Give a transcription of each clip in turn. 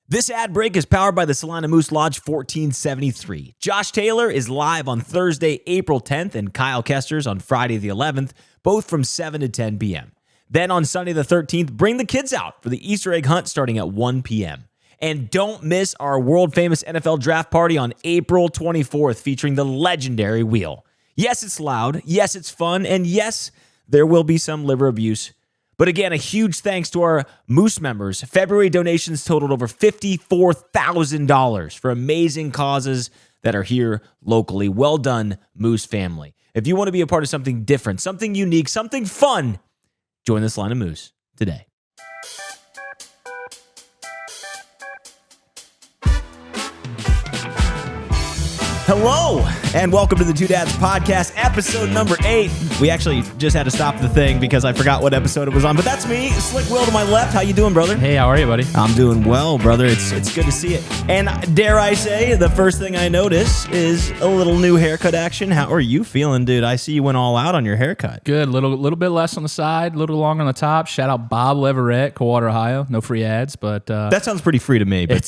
This ad break is powered by the Salina Moose Lodge 1473. Josh Taylor is live on Thursday, April 10th, and Kyle Kester's on Friday the 11th, both from 7 to 10 p.m. Then on Sunday the 13th, bring the kids out for the Easter egg hunt starting at 1 p.m. And don't miss our world-famous NFL draft party on April 24th featuring the legendary Wheel. Yes, it's loud. Yes, it's fun. And yes, there will be some liver abuse. But again, a huge thanks to our Moose members. February donations totaled over $54,000 for amazing causes that are here locally. Well done, Moose family. If you want to be a part of something different, something unique, something fun, join this line of Moose today. Hello, and welcome to the Two Dads Podcast, episode number 8. We actually just had to stop the thing because I forgot what episode it was on, but that's me, Slick Will to my left. How you doing, brother? Hey, how are you, buddy? I'm doing well, brother. It's good to see it. And dare I say, the first thing I notice is a little new haircut action. How are you feeling, dude? I see you went all out on your haircut. Good. Little bit less on the side, a little longer on the top. Shout out Bob Leverett, Coldwater, Ohio. No free ads, but that sounds pretty free to me. But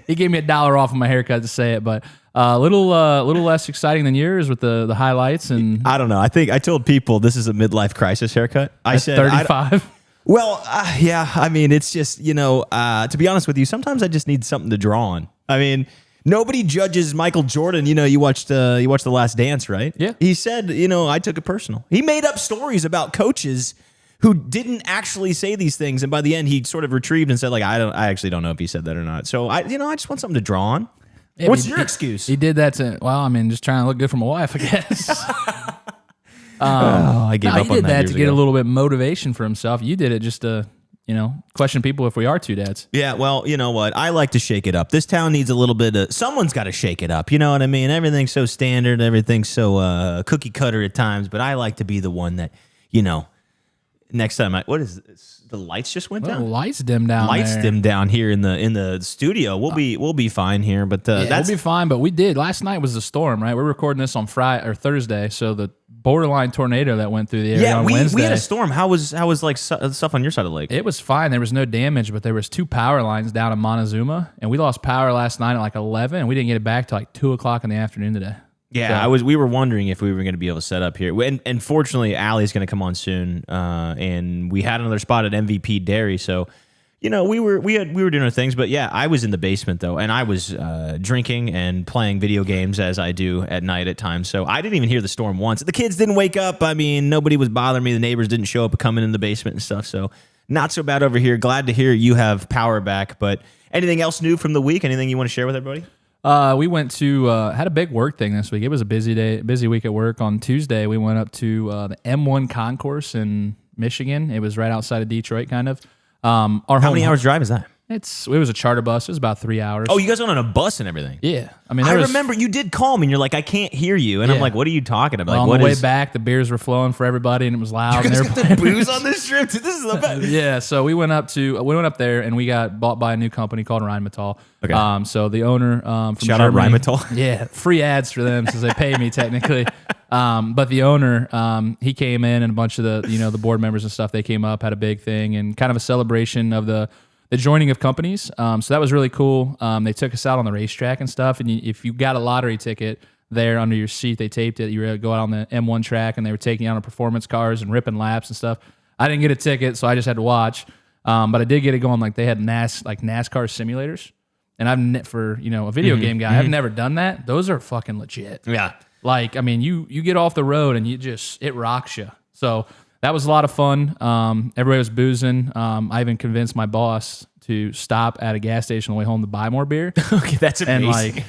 he gave me $1 off of my haircut to say it, but a little less exciting than yours with the highlights. And I don't know. I think I told people this is a midlife crisis haircut. I said 35. Well, yeah. I mean, it's just, to be honest with you, sometimes I just need something to draw on. I mean, nobody judges Michael Jordan. You watched The Last Dance, right? Yeah. He said, I took it personal. He made up stories about coaches who didn't actually say these things, and by the end, he sort of retrieved and said, like, I actually don't know if he said that or not. So I just want something to draw on. Yeah, what's your excuse? He did that just trying to look good for my wife, I guess. I gave up on that. He did that years to get ago. a little bit of motivation for himself. You did it just to, question people if we are two dads. Yeah, well, you know what? I like to shake it up. This town needs a little bit of... Someone's got to shake it up. You know what I mean? Everything's so standard. Everything's so cookie cutter at times. But I like to be the one that, next time what is this? The lights just went down. Lights dimmed down. Lights dimmed down here in the studio. We'll be fine here, but we'll be fine. But we did last night was a storm, right? We're recording this on Friday or Thursday, so the borderline tornado that went through the area on Wednesday. we had a storm. How was like stuff on your side of the lake? It was fine. There was no damage, but there was 2 power lines down in Montezuma, and we lost power last night at like 11, and we didn't get it back till like 2:00 in the afternoon today. Yeah, so, we were wondering if we were going to be able to set up here. And fortunately, Allie's going to come on soon, and we had another spot at MVP Dairy, so we were doing our things. But yeah, I was in the basement though, and I was drinking and playing video games as I do at night at times. So I didn't even hear the storm once. The kids didn't wake up. I mean, nobody was bothering me. The neighbors didn't show up coming in the basement and stuff. So not so bad over here. Glad to hear you have power back. But anything else new from the week? Anything you want to share with everybody? We went to had a big work thing this week. It was a busy week at work. On Tuesday, we went up to the M1 concourse in Michigan. It was right outside of Detroit, kind of. How many hours drive is that? It was a charter bus. It was about 3 hours. Oh, you guys went on a bus and everything? Yeah. I mean, I remember you did call me and you're like, I can't hear you. And I'm like, what are you talking about? On the way back, the beers were flowing for everybody and it was loud. You guys got the booze on this trip? This is the best. Yeah. So we went up there and we got bought by a new company called Rheinmetall. Okay. So the owner from Shout Germany, out Rheinmetall. Yeah. Free ads for them since they pay me technically. But the owner, he came in and a bunch of the board members and stuff, they came up, had a big thing and kind of a celebration of the joining of companies. So that was really cool. They took us out on the racetrack and stuff. And if you got a lottery ticket there under your seat, they taped it. You were able to go out on the M1 track and they were taking you out on performance cars and ripping laps and stuff. I didn't get a ticket, so I just had to watch. But I did get it going. Like they had NASCAR simulators. And I've for a video game guy, I've never done that. Those are fucking legit. Yeah. Like, I mean, you get off the road and it rocks you. So that was a lot of fun. Everybody was boozing. I even convinced my boss to stop at a gas station on the way home to buy more beer. Okay, that's amazing.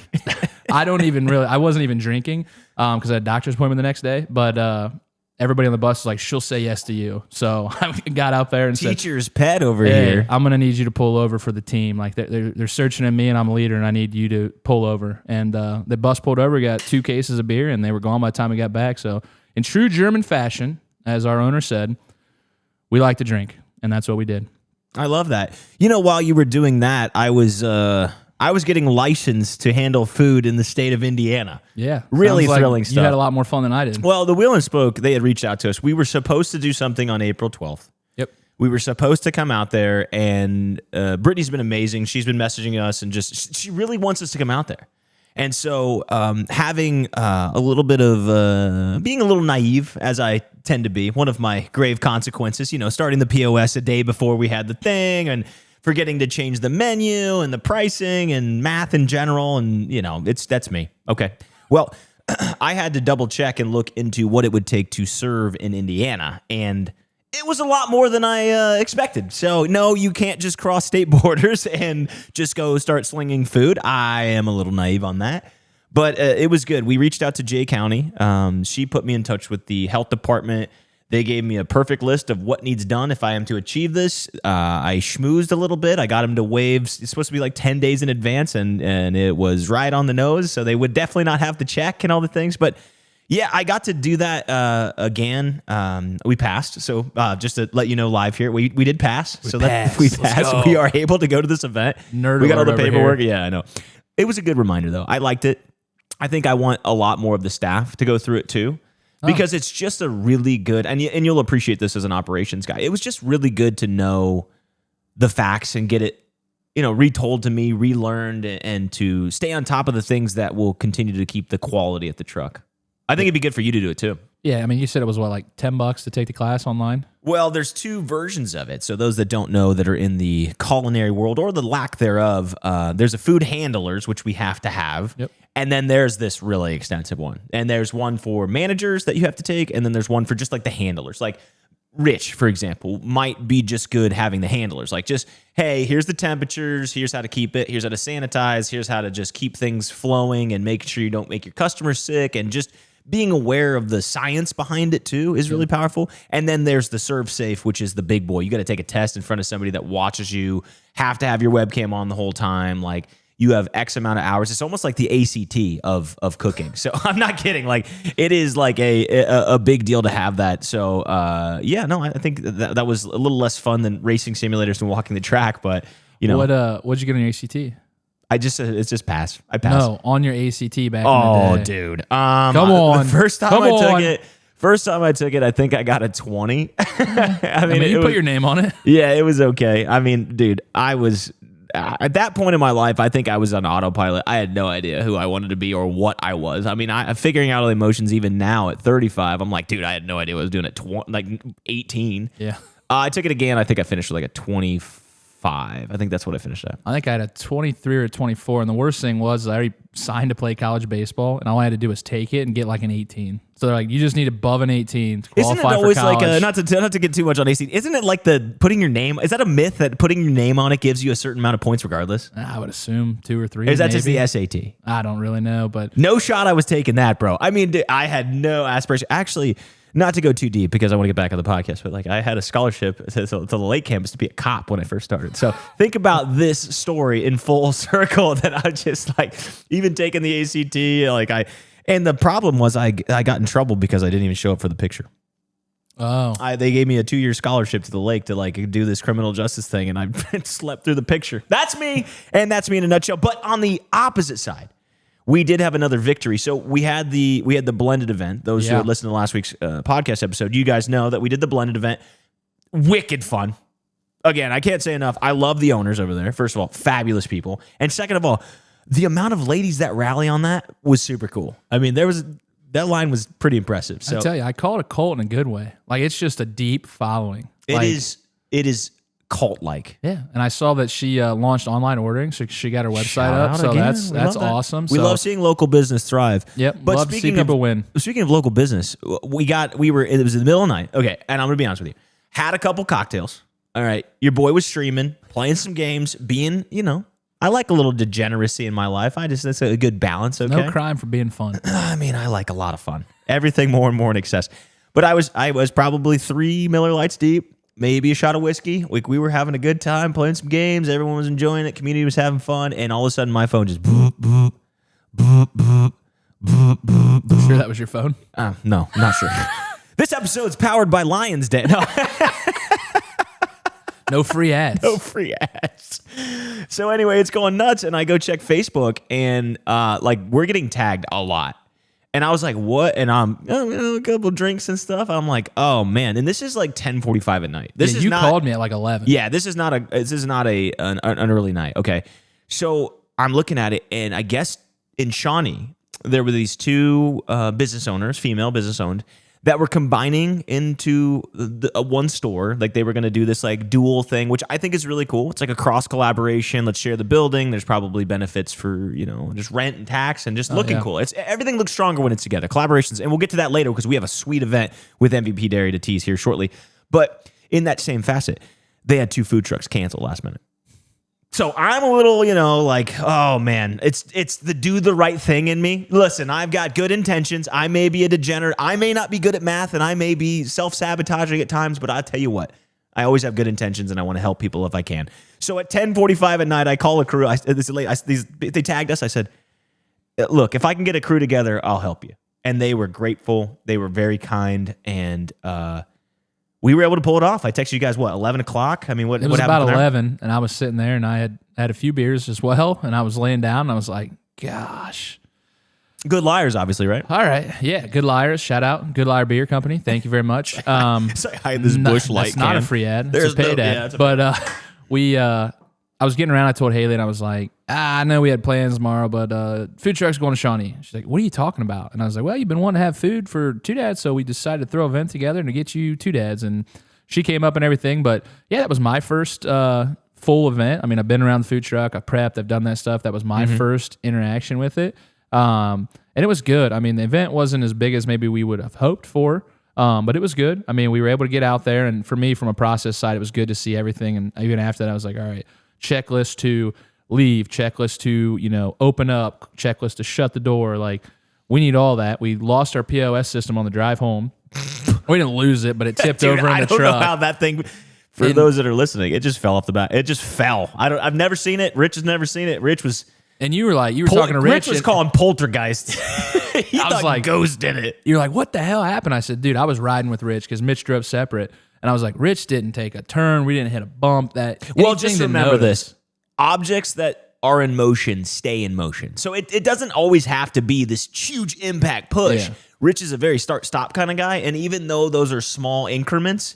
And I wasn't even drinking because I had a doctor's appointment the next day. But everybody on the bus was like, she'll say yes to you. So I got out there and teacher's pet over hey, here. I'm going to need you to pull over for the team. Like they're searching at me and I'm a leader and I need you to pull over. And the bus pulled over, got 2 cases of beer and they were gone by the time we got back. So in true German fashion, as our owner said, we like to drink, and that's what we did. I love that. While you were doing that, I was getting licensed to handle food in the state of Indiana. Yeah. Really thrilling stuff. You had a lot more fun than I did. Well, the Wheel and Spoke, they had reached out to us. We were supposed to do something on April 12th. Yep. We were supposed to come out there, and Brittany's been amazing. She's been messaging us, and she really wants us to come out there. And so having a little bit of being a little naive, as I tend to be, one of my grave consequences, starting the POS a day before we had the thing and forgetting to change the menu and the pricing and math in general. And, that's me. Okay. Well, I had to double check and look into what it would take to serve in Indiana. And it was a lot more than I expected. So, no, you can't just cross state borders and just go start slinging food. I am a little naive on that. But it was good. We reached out to Jay County. She put me in touch with the health department. They gave me a perfect list of what needs done if I am to achieve this. I schmoozed a little bit. I got them to waive. It's supposed to be like 10 days in advance, and it was right on the nose. So they would definitely not have to check and all the things. But yeah, I got to do that again. We passed. So just to let you know live here, we did pass. We passed. We are able to go to this event. Nerd we got all the alert over paperwork. here. Yeah, I know. It was a good reminder, though. I liked it. I think I want a lot more of the staff to go through it, too. Because it's just a really good, and you'll appreciate this as an operations guy. It was just really good to know the facts and get it, retold to me, relearned, and to stay on top of the things that will continue to keep the quality at the truck. I think it'd be good for you to do it too. Yeah, I mean, you said it was like $10 to take the class online? Well, there's two versions of it. So those that don't know that are in the culinary world or the lack thereof, there's a food handlers, which we have to have. Yep. And then there's this really extensive one. And there's one for managers that you have to take. And then there's one for just like the handlers. Like Rich, for example, might be just good having the handlers. Like just, hey, here's the temperatures. Here's how to keep it. Here's how to sanitize. Here's how to just keep things flowing and make sure you don't make your customers sick. And just being aware of the science behind it too is really powerful. And then there's the serve safe, which is the big boy. You got to take a test in front of somebody that watches you, have to have your webcam on the whole time. Like you have X amount of hours. It's almost like the ACT of cooking. So I'm not kidding. Like it is like a big deal to have that. So I think that was a little less fun than racing simulators and walking the track. But what'd you get on your ACT? It's just pass. I passed. No, on your ACT back in the day. Oh, dude. Come on. The first time I took it, I think I got a 20. I mean, you put your name on it. Yeah, it was okay. I mean, dude, I was at that point in my life, I think I was on autopilot. I had no idea who I wanted to be or what I was. I mean, I'm figuring out all the emotions even now at 35. I'm like, dude, I had no idea what I was doing at 18. Yeah. I took it again. I think I finished with like a 25. I think that's what I finished at. I think I had a 23 or 24, and the worst thing was I already signed to play college baseball, and all I had to do was take it and get like an 18. So they're like, you just need above an 18 to qualify for college. Isn't it always like not to get too much on AC? Isn't it like the putting your name? Is that a myth that putting your name on it gives you a certain amount of points regardless? I would assume 2 or 3. Or is that maybe. just the SAT? I don't really know, but no shot I was taking that, bro. I mean, dude, I had no aspiration. Actually, not to go too deep because I want to get back on the podcast, but like I had a scholarship to the Lake campus to be a cop when I first started. So think about this story in full circle that I just like even taking the ACT. And the problem was I got in trouble because I didn't even show up for the picture. Oh, they gave me a 2-year scholarship to the Lake to like do this criminal justice thing, and I slept through the picture. That's me, and that's me in a nutshell. But on the opposite side, we did have another victory. So we had the blended event. Those who listened to last week's podcast episode, you guys know that we did the blended event. Wicked fun. Again, I can't say enough. I love the owners over there. First of all, fabulous people. And second of all, the amount of ladies that rally on that was super cool. I mean, that line was pretty impressive. So I tell you, I call it a cult in a good way. Like it's just a deep following. It is cult-like. Yeah, and I saw that she launched online ordering, so she got her website up. So that's awesome. We love seeing local business thrive. Yep, but love to see people win. Speaking of local business, it was in the middle of the night. Okay, and I'm gonna be honest with you. Had a couple cocktails. All right, your boy was streaming, playing some games, being, I like a little degeneracy in my life. That's a good balance. Okay, no crime for being fun. I mean, I like a lot of fun. Everything more and more in excess. But I was probably 3 Miller Lights deep. Maybe a shot of whiskey. We were having a good time playing some games. Everyone was enjoying it. Community was having fun. And all of a sudden, my phone just boop, boop, boop, boop, boop, boop, boop. Sure that was your phone? No, I'm not sure. This episode's powered by Lions Den. No. No free ads. No free ads. So anyway, it's going nuts. And I go check Facebook and we're getting tagged a lot. And I was like, what? And a couple drinks and stuff. I'm like, oh man. And this is like 10:45 at night. This Yeah, is you not, called me at like 11. Yeah, this is not an early night. Okay. So I'm looking at it, and I guess in Shawnee, there were these two business owners, female business owned, that were combining into one store. Like they were going to do this like dual thing, which I think is really cool. It's like a cross collaboration. Let's share the building. There's probably benefits for, just rent and tax and just looking cool. Everything looks stronger when it's together. Collaborations. And we'll get to that later because we have a sweet event with MVP Dairy to tease here shortly. But in that same facet, they had 2 food trucks canceled last minute. So I'm a little, like, oh man, it's the do the right thing in me. Listen, I've got good intentions. I may be a degenerate. I may not be good at math, and I may be self-sabotaging at times, but I'll tell you what, I always have good intentions, and I want to help people if I can. So at 10:45 at night, I call a crew. This is late. They tagged us. I said, look, if I can get a crew together, I'll help you. And they were grateful. They were very kind, and we were able to pull it off. I texted you guys, 11 o'clock? I mean, what It was happened about there? 11, and I was sitting there, and I had a few beers as well, and I was laying down, and I was like, gosh. Good liars, obviously, right? All right. Yeah, Good Liars. Shout out. Good Liar Beer Company. Thank you very much. It's like hide this Busch Light That's not a can. free ad. There's It's a paid no- ad. yeah, it's a- But I was getting around. I told Haley, and I was like, I know we had plans tomorrow, but food truck's going to Shawnee. She's like, what are you talking about? And I was like, well, you've been wanting to have food for 2 dads, so we decided to throw an event together and to get you 2 dads. And she came up and everything. But yeah, that was my first full event. I mean, I've been around the food truck. I prepped. I've done that stuff. That was my first interaction with it. And it was good. I mean, the event wasn't as big as maybe we would have hoped for, but it was good. I mean, we were able to get out there. And for me, from a process side, it was good to see everything. And even after that, I was like, all right, checklist to leave, checklist to, open up, checklist to shut the door. Like, we need all that. We lost our POS system on the drive home. We didn't lose it, but it tipped over in the I don't truck. know how that thing. For those that are listening, it just fell off the bat. It just fell. I've never seen it. Rich has never seen it. Rich was. And you were talking to Rich. Rich was and calling poltergeist. He I was thought like, Ghost did it. You're like, what the hell happened? I said, dude, I was riding with Rich because Mitch drove separate. And I was like, Rich didn't take a turn. We didn't hit a bump. Well, just remember this. Objects that are in motion stay in motion. So it doesn't always have to be this huge impact push. Yeah. Rich is a very start-stop kind of guy. And even though those are small increments,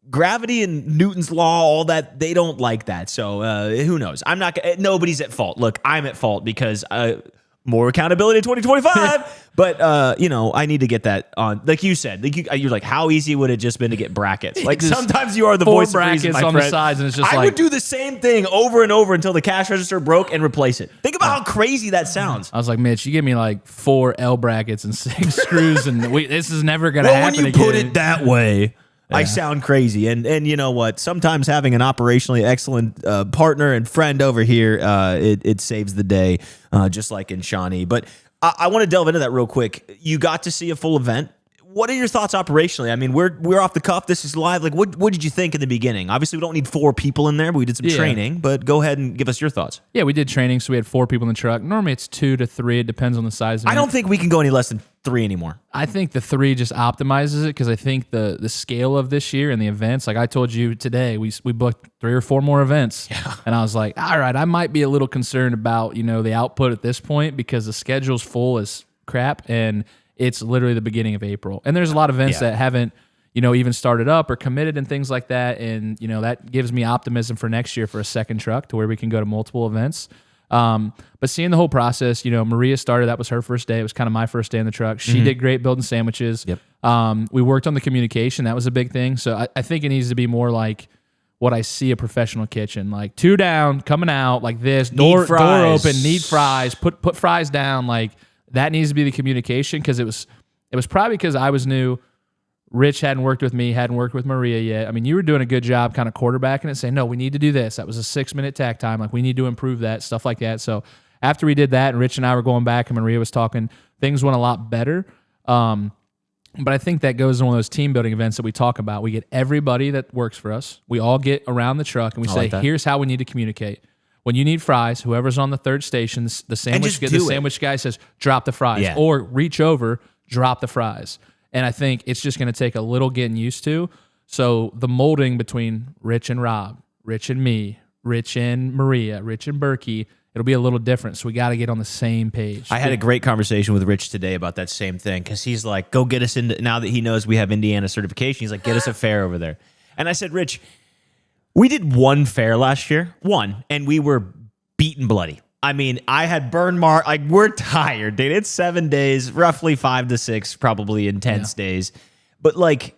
gravity and Newton's law, all that, they don't like that. So who knows? Nobody's at fault. Look, I'm at fault because more accountability in 2025. But, I need to get that on. Like you said, you're like, how easy would it just been to get brackets? Like Just sometimes you are the 4 voice of reason, brackets my on friend. the sides, and it's just I like, would do the same thing over and over until the cash register broke and replace it. Think about how crazy that sounds. I was like, Mitch, you give me like 4 L brackets and 6 screws, and this is never going to happen when you again. put it that way, I sound crazy. And you know what? Sometimes having an operationally excellent partner and friend over here, it saves the day, just like in Shawnee. But I want to delve into that real quick. You got to see a full event. What are your thoughts operationally? I mean, we're off the cuff. This is live. Like, what did you think in the beginning? Obviously, we don't need 4 people in there, but we did some training. But go ahead and give us your thoughts. Yeah, we did training, so we had 4 people in the truck. Normally, it's 2 to 3. It depends on the size of it. I don't think we can go any less than 3 anymore. I think the 3 just optimizes it because I think the scale of this year and the events, like I told you today, we booked 3 or 4 more events. Yeah. And I was like, all right, I might be a little concerned about, the output at this point because the schedule's full as crap and it's literally the beginning of April. And there's a lot of events that haven't, even started up or committed and things like that. And, that gives me optimism for next year for a second truck to where we can go to multiple events. But seeing the whole process, Maria started, that was her first day. It was kind of my first day in the truck. She did great building sandwiches. Yep. We worked on the communication. That was a big thing. So I think it needs to be more like what I see a professional kitchen, like 2 down, coming out like this, door open, need fries, put fries down. Like that needs to be the communication. Cause it was probably because I was new. Rich hadn't worked with me, hadn't worked with Maria yet. I mean, you were doing a good job kind of quarterbacking it, saying, no, we need to do this. That was a 6-minute tack time. Like, we need to improve that, stuff like that. So after we did that, and Rich and I were going back, and Maria was talking, things went a lot better. But I think that goes in one of those team building events that we talk about. We get everybody that works for us. We all get around the truck, and we say, here's how we need to communicate. When you need fries, whoever's on the third station, the sandwich guy says, drop the fries. Or reach over, drop the fries. And I think it's just going to take a little getting used to. So the molding between Rich and Rob, Rich and me, Rich and Maria, Rich and Berkey, it'll be a little different. So we got to get on the same page. I had a great conversation with Rich today about that same thing because he's like, go get us into, now that he knows we have Indiana certification, he's like, get us a fair over there. And I said, Rich, we did one fair last year, and we were beaten bloody. I mean, I had burn mark. Like, we're tired, dude. It's 7 days, roughly 5 to 6, probably intense days. But like,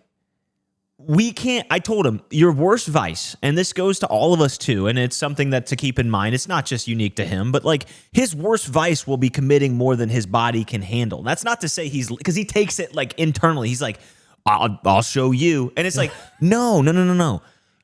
we can't, I told him, your worst vice, and this goes to all of us too, and it's something that to keep in mind, it's not just unique to him, but like his worst vice will be committing more than his body can handle. That's not to say because he takes it like internally. He's like, I'll show you. And it's like, no.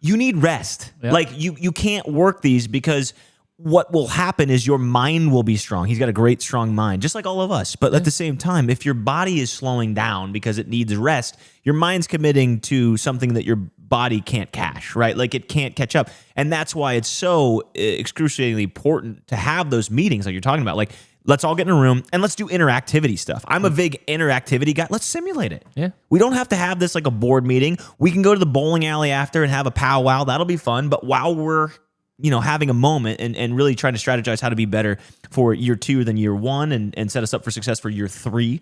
You need rest. Yep. Like you can't work these because what will happen is your mind will be strong. He's got a great, strong mind, just like all of us. But at the same time, if your body is slowing down because it needs rest, your mind's committing to something that your body can't cash, right? Like it can't catch up. And that's why it's so excruciatingly important to have those meetings like you're talking about. Like, let's all get in a room and let's do interactivity stuff. I'm a big interactivity guy. Let's simulate it. Yeah. We don't have to have this like a board meeting. We can go to the bowling alley after and have a powwow. That'll be fun. But while we're having a moment and really trying to strategize how to be better for year 2 than year 1 and set us up for success for year 3.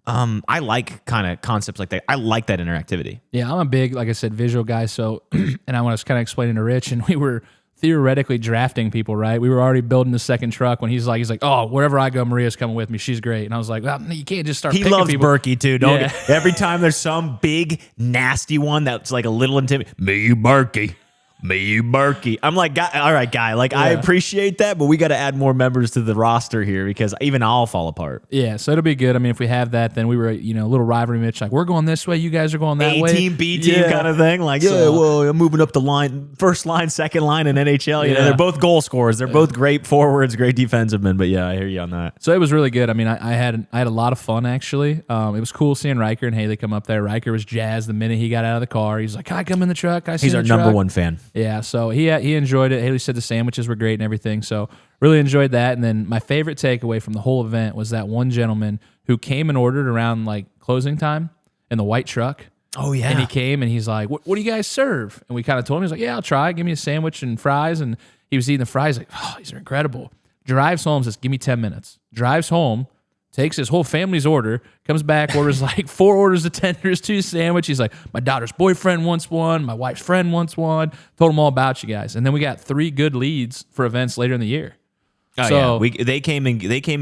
I like kind of concepts like that. I like that interactivity. Yeah, I'm a big, like I said, visual guy. So, and I was kind of explaining to Rich, and we were theoretically drafting people, right? We were already building the second truck when he's like, oh, wherever I go, Maria's coming with me. She's great. And I was like, well, you can't just start picking people. He loves Berkey too. Every time there's some big, nasty one that's like a little intimidating, me, Berkey. I'm like, all right, guy. Like, I appreciate that, but we got to add more members to the roster here because even I'll fall apart. Yeah, so it'll be good. I mean, if we have that, then we were, a little rivalry match. Like, we're going this way, you guys are going that way. A team, B team kind of thing. Like, well, I'm moving up the line, first line, second line in NHL. They're both goal scorers. They're both great forwards, great defensive men. But yeah, I hear you on that. So it was really good. I mean, I had a lot of fun actually. It was cool seeing Riker and Haley come up there. Riker was jazzed the minute he got out of the car. He's like, can I come in the truck? He's our number one fan. Yeah, so he enjoyed it. Haley said the sandwiches were great and everything, so really enjoyed that. And then my favorite takeaway from the whole event was that one gentleman who came and ordered around like closing time in the white truck. Oh, yeah. And he came and he's like, what do you guys serve? And we kind of told him, he's like, yeah, I'll try. Give me a sandwich and fries. And he was eating the fries like, oh, these are incredible. Drives home, says, give me 10 minutes. Drives home, takes his whole family's order, comes back, orders like 4 orders of tenders, 2 sandwiches. He's like, my daughter's boyfriend wants one, my wife's friend wants one. Told them all about you guys. And then we got 3 good leads for events later in the year. Oh, so, yeah. They came and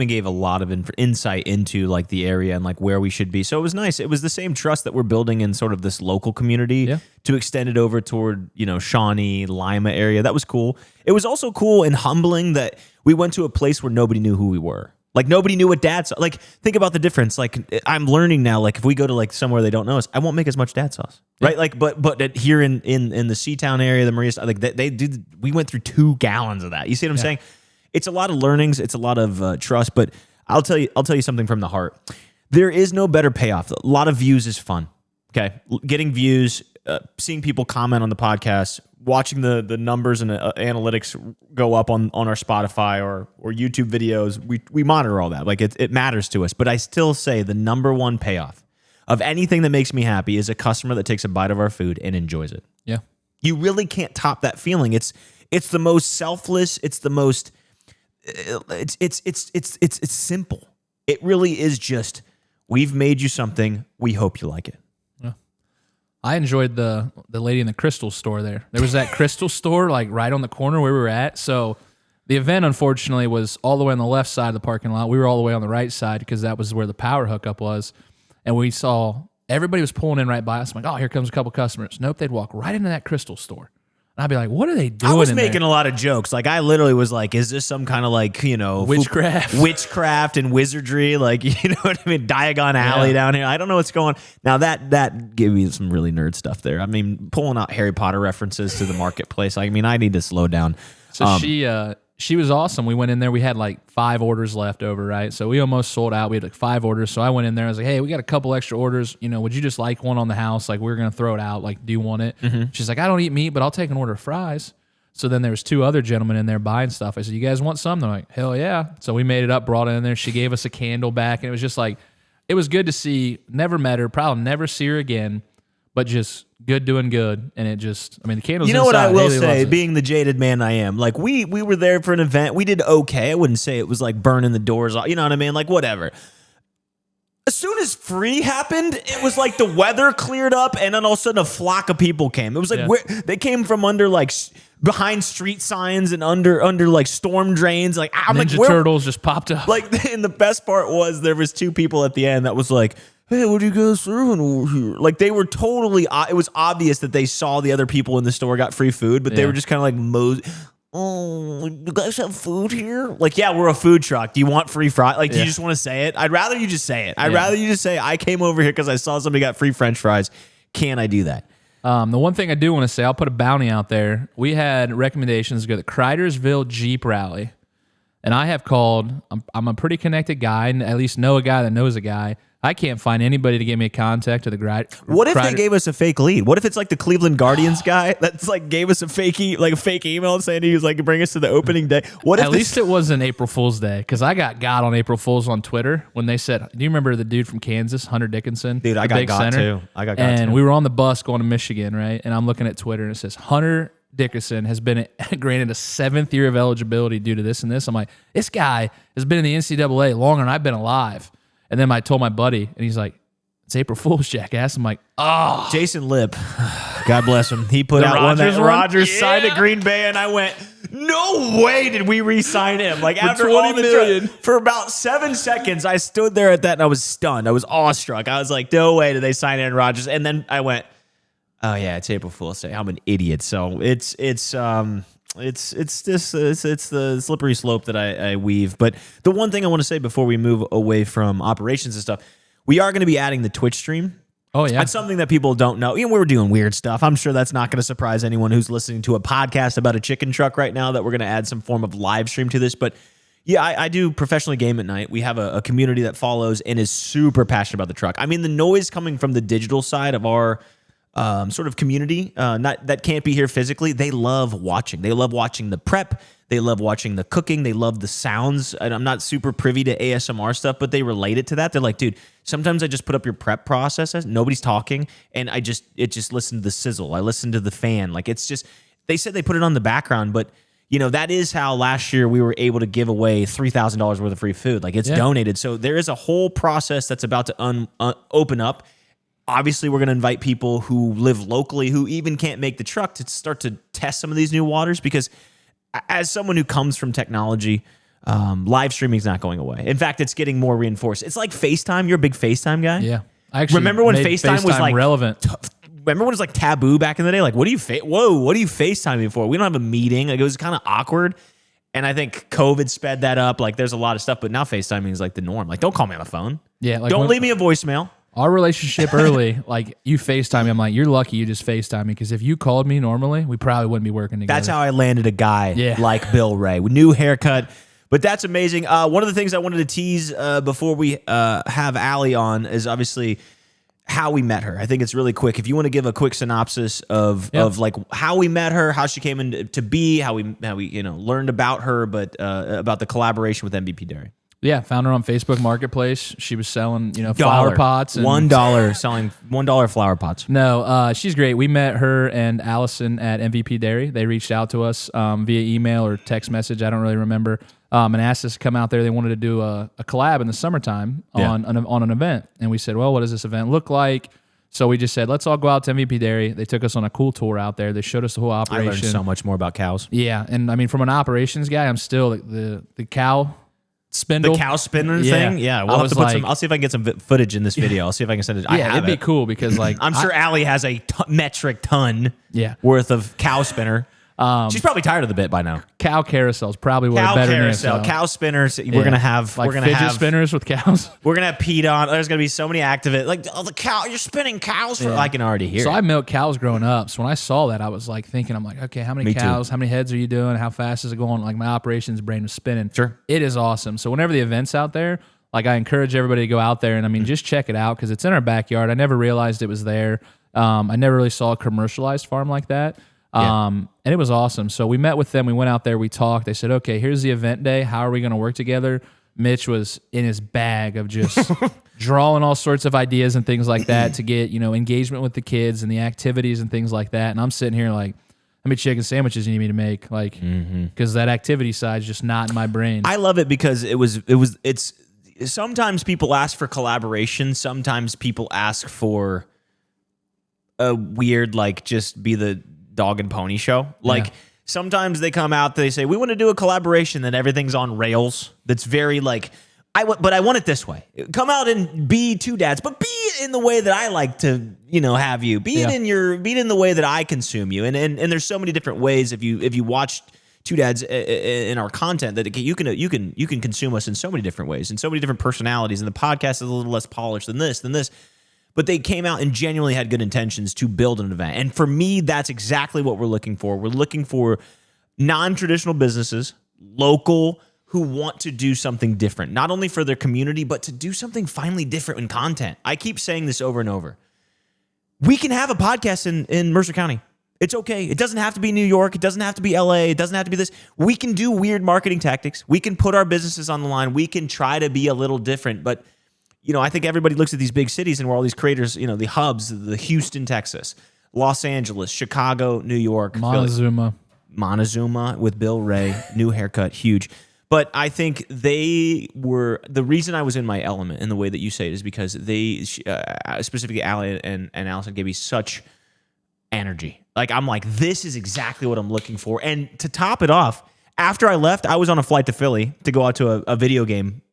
gave a lot of insight into like the area and like where we should be. So it was nice. It was the same trust that we're building in sort of this local community to extend it over toward, Shawnee, Lima area. That was cool. It was also cool and humbling that we went to a place where nobody knew who we were. Like, nobody knew what dad sauce. Like, think about the difference. Like, I'm learning now, like, if we go to, like, somewhere they don't know us, I won't make as much dad sauce, right? Like, but here in the Seatown area, the Maria, like, they do, we went through 2 gallons of that. You see what I'm saying? It's a lot of learnings. It's a lot of trust, but I'll tell you something from the heart. There is no better payoff. A lot of views is fun, okay? Getting views, seeing people comment on the podcast, watching the numbers and analytics go up on our Spotify or YouTube videos, we monitor all that. Like it matters to us. But I still say the number one payoff of anything that makes me happy is a customer that takes a bite of our food and enjoys it. Yeah, you really can't top that feeling. It's the most selfless. It's the most. It's simple. It really is just we've made you something. We hope you like it. I enjoyed the lady in the crystal store there. There was that crystal store like right on the corner where we were at. So the event, unfortunately, was all the way on the left side of the parking lot. We were all the way on the right side because that was where the power hookup was. And we saw everybody was pulling in right by us. I'm like, oh, here comes a couple customers. Nope, they'd walk right into that crystal store. And I'd be like, what are they doing? I was making a lot of jokes. Like, I literally was like, is this some kind of like, witchcraft and wizardry? Like, you know what I mean? Diagon Alley down here. I don't know what's going on. Now, that gave me some really nerd stuff there. I mean, pulling out Harry Potter references to the marketplace. I mean, I need to slow down. So she was awesome. We went in there. We had like 5 orders left over, right? So we almost sold out. We had like 5 orders. So I went in there. I was like, hey, we got a couple extra orders. Would you just like one on the house? Like, we're going to throw it out. Like, do you want it? Mm-hmm. She's like, I don't eat meat, but I'll take an order of fries. So then there was 2 other gentlemen in there buying stuff. I said, you guys want some? They're like, hell yeah. So we made it up, brought it in there. She gave us a candle back. And it was just like, it was good to see. Never met her. Probably never see her again. but just good doing good. And it just, I mean, the candles. You know what I inside, will Haley say, loves it. being the jaded man I am, like we were there for an event. We did okay. I wouldn't say it was like burning the doors off. You know what I mean? Like whatever. As soon as free happened, it was like the weather cleared up, and then all of a sudden a flock of people came. It was like they came from under like behind street signs and under like storm drains. Like I'm Ninja like, Turtles just popped up. Like, and the best part was there was two people at the end that was like, "Hey, what are you guys serving over here?" Like they were totally. It was obvious that they saw the other people in the store got free food, but they were just kind of like "Oh, you guys have food here?" Like, yeah, we're a food truck. Do you want free fries? Like, do you just want to say it? I'd rather you just say it. I'd rather you just say, I came over here because I saw somebody got free French fries. Can I do that? The one thing I do want to say, I'll put a bounty out there. We had recommendations to go to the Cridersville Jeep Rally. And I have called, I'm a pretty connected guy, and at least know a guy that knows a guy. I can't find anybody to give me a contact to the What if they gave us a fake lead? What if it's like the Cleveland Guardians guy that's like gave us a fake email saying he was like bring us to the opening day? What if At least it wasn't April Fool's Day, because I got on April Fool's on Twitter when they said, do you remember the dude from Kansas, Hunter Dickinson? Dude, I got too. I got and too. we were on the bus going to Michigan, right? And I'm looking at Twitter and it says Hunter Dickinson has been granted a 7th year of eligibility due to this and this. I'm like, this guy has been in the NCAA longer than I've been alive. And then I told my buddy, and he's like, "It's April Fool's, jackass." I'm like, "Oh." Jason Lipp, God bless him. He put out one that Rodgers signed at Green Bay, and I went, "No way did we re-sign him!" Like after all the million. for about 7 seconds, I stood there at that and I was stunned. I was awestruck. I was like, "No way did they sign Aaron Rodgers!" And then I went, "Oh yeah, it's April Fool's Day. I'm an idiot." So it's the slippery slope that I weave. But the one thing I want to say before we move away from operations and stuff, we are going to be adding the Twitch stream. Oh, yeah. That's something that people don't know. You know, we were doing weird stuff. I'm sure that's not going to surprise anyone who's listening to a podcast about a chicken truck right now that we're going to add some form of live stream to this. But yeah, I do professionally game at night. We have a community that follows and is super passionate about the truck. I mean, the noise coming from the digital side of our sort of community, not that can't be here physically. They love watching. They love watching the prep. They love watching the cooking. They love the sounds. And I'm not super privy to ASMR stuff, but they relate it to that. They're like, dude, sometimes I just put up your prep processes. Nobody's talking, and it just listen to the sizzle. I listen to the fan. Like it's just. They said they put it on the background, but you know that is how last year we were able to give away $3,000 worth of free food. Like it's donated. So there is a whole process that's about to open up. Obviously, we're going to invite people who live locally who even can't make the truck to start to test some of these new waters, because as someone who comes from technology, live streaming is not going away. In fact, it's getting more reinforced. It's like FaceTime. You're a big FaceTime guy? Yeah. I actually remember when FaceTime was like relevant. Remember when it was like taboo back in the day? Like, what do you FaceTiming for? We don't have a meeting. Like, it was kind of awkward. And I think COVID sped that up. Like, there's a lot of stuff, but now FaceTiming is like the norm. Like, don't call me on the phone. Yeah. Like don't leave me a voicemail. Our relationship early, like you FaceTime me, I'm like, you're lucky you just FaceTime me, because if you called me normally, we probably wouldn't be working together. That's how I landed a guy like Bill Ray. New haircut. But that's amazing. One of the things I wanted to tease before we have Allie on is obviously how we met her. I think it's really quick. If you want to give a quick synopsis of like how we met her, how she came into be, how we learned about her, but about the collaboration with MVP Dairy. Yeah, found her on Facebook Marketplace. She was selling, flower pots. And $1 selling $1 flower pots. No, she's great. We met her and Allison at MVP Dairy. They reached out to us via email or text message. I don't really remember. And asked us to come out there. They wanted to do a collab in the summertime on an event. And we said, well, what does this event look like? So we just said, let's all go out to MVP Dairy. They took us on a cool tour out there. They showed us the whole operation. I learned so much more about cows. Yeah, and I mean, from an operations guy, I'm still the cow spindle. The cow spinner thing? Yeah, we'll have to put some. I'll see if I can get some footage in this video. I'll see if I can send it. Yeah, it'd be cool because like I'm sure Allie has a metric ton worth of cow spinner. She's probably tired of the bit by now. Cow carousels probably would cow better carousel, than cow spinners. We're gonna have like fidget spinners with cows. We're gonna have Pete on. There's gonna be so many activists. Like, oh, the cow, you're spinning cows. I can already hear. So it. I milked cows growing up. So when I saw that, I was like thinking, I'm like, okay, how many cows? How many heads are you doing? How fast is it going? Like my operations brain was spinning. Sure, it is awesome. So whenever the event's out there, like I encourage everybody to go out there and I mean just check it out because it's in our backyard. I never realized it was there. I never really saw a commercialized farm like that. And it was awesome. So we met with them. We went out there. We talked. They said, okay, here's the event day. How are we going to work together? Mitch was in his bag of just drawing all sorts of ideas and things like that to get, engagement with the kids and the activities and things like that. And I'm sitting here like, how many chicken sandwiches you need me to make? Like, because that activity side is just not in my brain. I love it because it's sometimes people ask for collaboration. Sometimes people ask for a weird, like, just be the dog and pony show. Like, sometimes they come out, they say, we want to do a collaboration, then everything's on rails. That's very like, but I want it this way. Come out and be two dads, but be it in the way that I like to, have you. Be it in the way that I consume you. And there's so many different ways if you watch two dads in our content that you can consume us in so many different ways and so many different personalities. And the podcast is a little less polished than this. But they came out and genuinely had good intentions to build an event. And for me, that's exactly what we're looking for. We're looking for non-traditional businesses, local, who want to do something different, not only for their community, but to do something finally different in content. I keep saying this over and over. We can have a podcast in Mercer County. It's okay. It doesn't have to be New York. It doesn't have to be LA. It doesn't have to be this. We can do weird marketing tactics. We can put our businesses on the line. We can try to be a little different. But, I think everybody looks at these big cities and where all these creators, the hubs, the Houston, Texas, Los Angeles, Chicago, New York. Montezuma with Bill Ray, new haircut, huge. But I think they were, the reason I was in my element in the way that you say it is because they, specifically Allie and Allison, gave me such energy. Like, I'm like, this is exactly what I'm looking for. And to top it off, after I left, I was on a flight to Philly to go out to a video game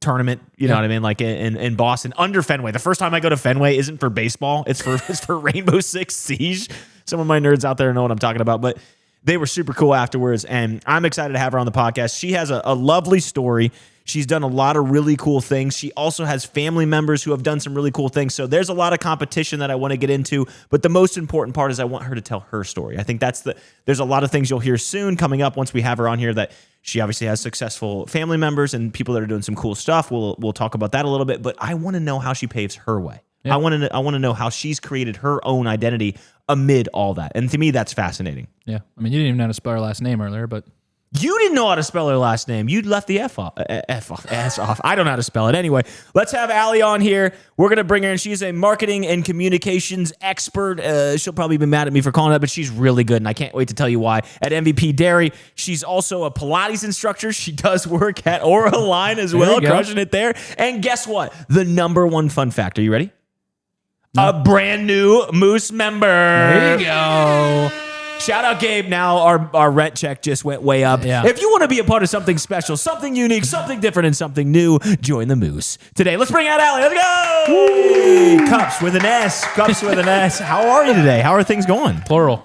tournament, you know what I mean? Like in Boston, under Fenway. The first time I go to Fenway isn't for baseball. It's for Rainbow Six Siege. Some of my nerds out there know what I'm talking about, but they were super cool afterwards, and I'm excited to have her on the podcast. She has a lovely story. She's done a lot of really cool things. She also has family members who have done some really cool things. So there's a lot of competition that I want to get into, but the most important part is I want her to tell her story. I think there's a lot of things you'll hear soon coming up once we have her on here, that she obviously has successful family members and people that are doing some cool stuff. We'll talk about that a little bit, but I want to know how she paves her way. Yep. I want to know how she's created her own identity amid all that. And to me, that's fascinating. Yeah. I mean, you didn't even know how to spell her last name earlier, but you didn't know how to spell her last name. You left the S off. I don't know how to spell it. Anyway, let's have Allie on here. We're going to bring her in. She's a marketing and communications expert. She'll probably be mad at me for calling that, but she's really good, and I can't wait to tell you why. At MVP Dairy, she's also a Pilates instructor. She does work at Aura Line as well, crushing it there. And guess what? The number one fun fact. Are you ready? No. A brand new Moose member. There you go. Shout out Gabe. Now our rent check just went way up. Yeah. If you want to be a part of something special, something unique, something different, and something new, join the Moose. Today, let's bring out Allie. Let's go. Hey, Cups with an S. Cups with an S. How are you today? How are things going? Plural.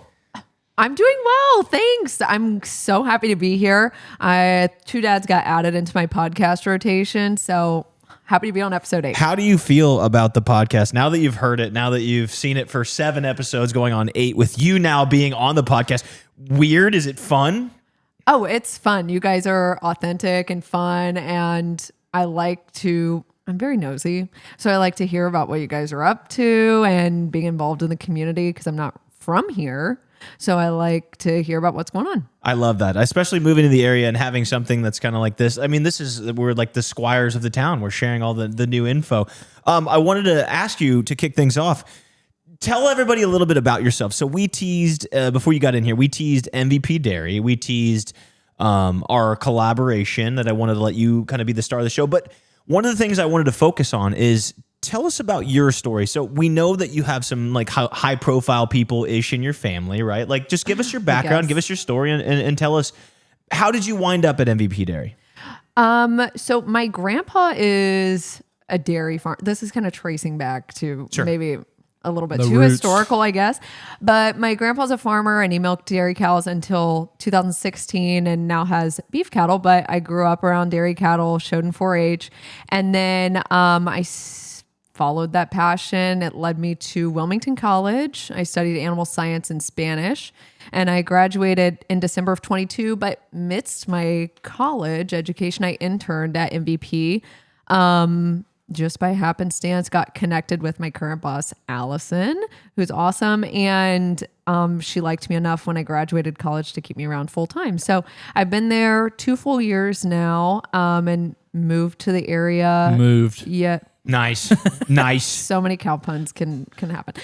I'm doing well, thanks. I'm so happy to be here. Two Dads got added into my podcast rotation, so happy to be on episode 8. How do you feel about the podcast now that you've heard it, now that you've seen it for 7 episodes going on 8 with you now being on the podcast? Weird? Is it fun? Oh, it's fun. You guys are authentic and fun, and I'm very nosy, so I like to hear about what you guys are up to and being involved in the community because I'm not from here. So I like to hear about what's going on. I love that, especially moving to the area and having something that's kind of like this. I mean, we're like the squires of the town. We're sharing all the new info. I wanted to ask you to kick things off. Tell everybody a little bit about yourself. So we teased, before you got in here, we teased MVP Dairy. We teased our collaboration that I wanted to let you kind of be the star of the show. But one of the things I wanted to focus on is tell us about your story. So we know that you have some like high profile people-ish in your family, right? Like just give us your background, give us your story and tell us, how did you wind up at MVP Dairy? So my grandpa is a dairy farm. This is kind of tracing back to maybe a little bit too historical, I guess. But my grandpa's a farmer and he milked dairy cows until 2016 and now has beef cattle. But I grew up around dairy cattle, showed in 4-H. And then followed that passion. It led me to Wilmington College. I studied animal science and Spanish, and I graduated in December of 22. But midst my college education, I interned at MVP. just by happenstance, got connected with my current boss, Allison, who's awesome. And she liked me enough when I graduated college to keep me around full time. So I've been there 2 full years now, and moved to the area. Yeah. Nice. Nice. So many cow puns can happen.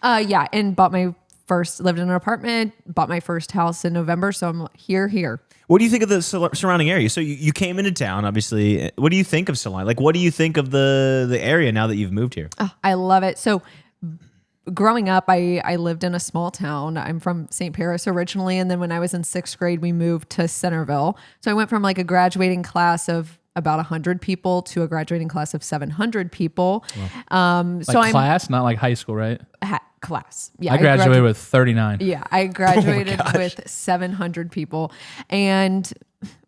Yeah. And lived in an apartment, bought my first house in November. So I'm here. What do you think of the surrounding area? So you came into town, obviously. What do you think of Salina? Like, what do you think of the area now that you've moved here? Oh, I love it. So growing up, I lived in a small town. I'm from St. Paris originally. And then when I was in 6th grade, we moved to Centerville. So I went from like a graduating class of about 100 people to a graduating class of 700 people. Wow. Class, not like high school, right? Class. Yeah. I graduated with 39. Yeah. I graduated with 700 people. And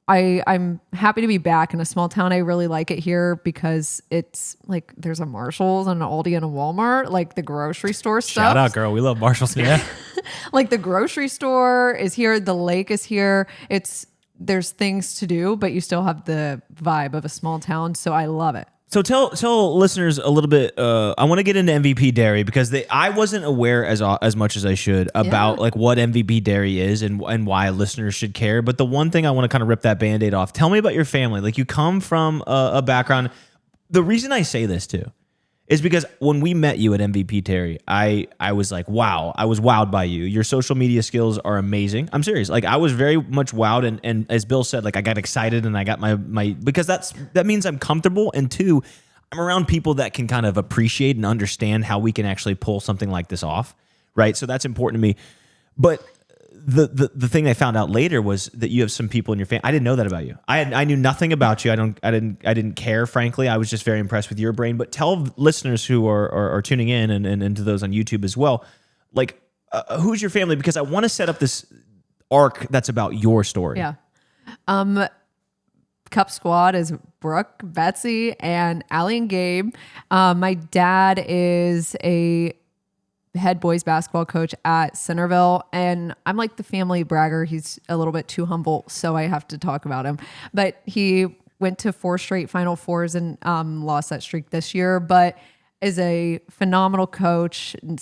I'm happy to be back in a small town. I really like it here because it's like there's a Marshalls and an Aldi and a Walmart, like the grocery store stuff. Shout out, girl. We love Marshalls. Yeah. Like the grocery store is here. The lake is here. There's things to do, but you still have the vibe of a small town. So I love it. So tell listeners a little bit. I want to get into MVP Dairy because I wasn't aware as much as I should about like what MVP Dairy is and why listeners should care. But the one thing I want to kind of rip that Band-Aid off. Tell me about your family. Like you come from a background. The reason I say this too is because when we met you at MVP Dairy, I was like, wow, I was wowed by you. Your social media skills are amazing. I'm serious. Like I was very much wowed. And as Bill said, like I got excited and I got my because that means I'm comfortable. And 2, I'm around people that can kind of appreciate and understand how we can actually pull something like this off. Right. So that's important to me. But the thing I found out later was that you have some people in your family. I didn't know that about you. I knew nothing about you. I didn't care, frankly. I was just very impressed with your brain. But tell listeners who are tuning in and to those on YouTube as well, like who's your family? Because I want to set up this arc that's about your story. Yeah. Cup Squad is Brooke, Betsy, and Allie and Gabe. My dad is a head boys basketball coach at Centerville, and I'm like the family bragger. He's a little bit too humble, so I have to talk about him. But he went to 4 straight Final Fours and lost that streak this year, but is a phenomenal coach and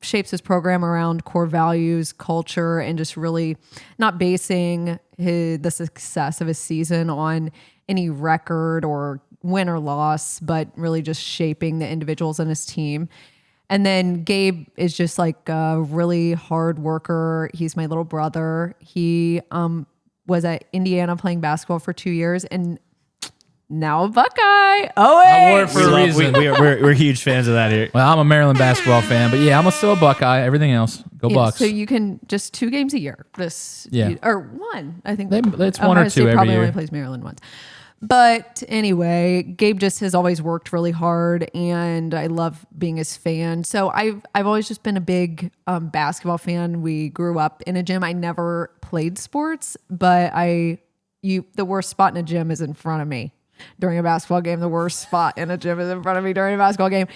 shapes his program around core values, culture, and just really not basing the success of his season on any record or win or loss, but really just shaping the individuals in his team. And then Gabe is just like a really hard worker. He's my little brother. He was at Indiana playing basketball for 2 years and now a Buckeye. Oh, I wore it for a reason. We're huge fans of that here. Well, I'm a Maryland basketball fan, but yeah, I'm still a Buckeye. Everything else, go Bucks. So you can just 2 games a year. Or 1. I think it's 1 or 2 every probably year. Only plays Maryland once. But anyway, Gabe just has always worked really hard, and I love being his fan. So I've always just been a big basketball fan. We grew up in a gym. I never played sports, but the worst spot in a gym is in front of me during a basketball game. The worst spot in a gym is in front of me during a basketball game.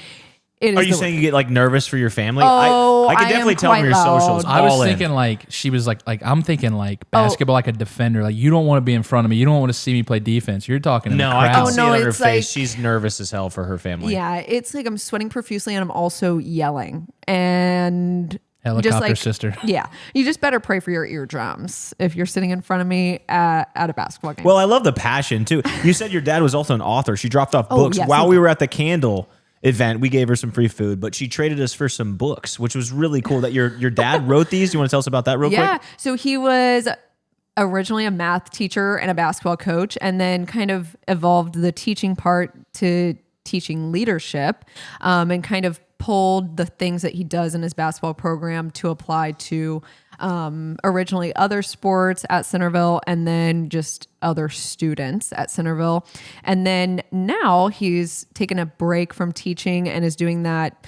Are you saying you get like nervous for your family? Oh, I can definitely tell from your socials. I was thinking like she was like I'm thinking like basketball like a defender. Like you don't want to be in front of me. You don't want to see me play defense. You're talking in the crowd. I can see it on her it's face. She's nervous as hell for her family. Yeah, it's like I'm sweating profusely and I'm also yelling and helicopter sister. Yeah, you just better pray for your eardrums if you're sitting in front of me at a basketball game. Well, I love the passion too. You said your dad was also an author. She dropped off books yes, while we were at the candle event. We gave her some free food, but she traded us for some books, which was really cool. That your dad wrote these. You want to tell us about that real quick? Yeah. So he was originally a math teacher and a basketball coach, and then kind of evolved the teaching part to teaching leadership, and kind of pulled the things that he does in his basketball program to apply to originally other sports at Centerville and then just other students at Centerville. And then now he's taken a break from teaching and is doing that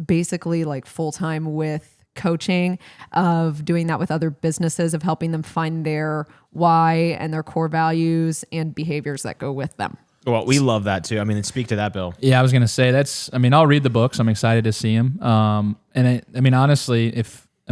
basically like full-time with coaching, of doing that with other businesses, of helping them find their why and their core values and behaviors that go with them. Well, we love that too. I mean, speak to that, Bill. Yeah, I was going to say I'll read the books. I'm excited to see them. Honestly,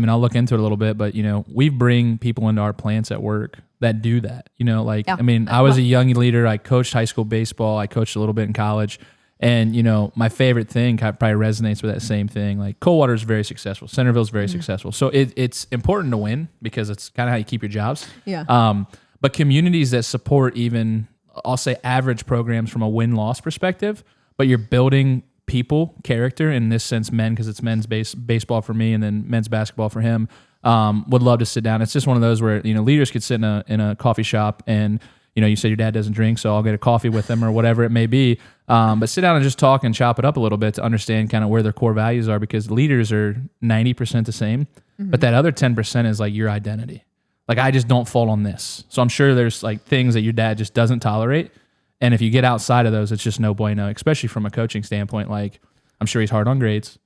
I'll look into it a little bit, but we bring people into our plants at work that do that. Yeah. I mean, I was a young leader. I coached high school baseball. I coached a little bit in college. And, my favorite thing probably resonates with that same thing. Like Coldwater is very successful. Centerville's very successful. So it's important to win because it's kind of how you keep your jobs. Yeah. But communities that support even, I'll say, average programs from a win-loss perspective, but you're building people, character, in this sense, men, because it's men's baseball for me and then men's basketball for him, would love to sit down. It's just one of those where, leaders could sit in a coffee shop and, you said your dad doesn't drink, so I'll get a coffee with him or whatever it may be. But sit down and just talk and chop it up a little bit to understand kind of where their core values are, because leaders are 90% the same, but that other 10% is like your identity. Like, I just don't fall on this. So I'm sure there's like things that your dad just doesn't tolerate. And if you get outside of those, it's just no bueno, especially from a coaching standpoint. Like, I'm sure he's hard on grades,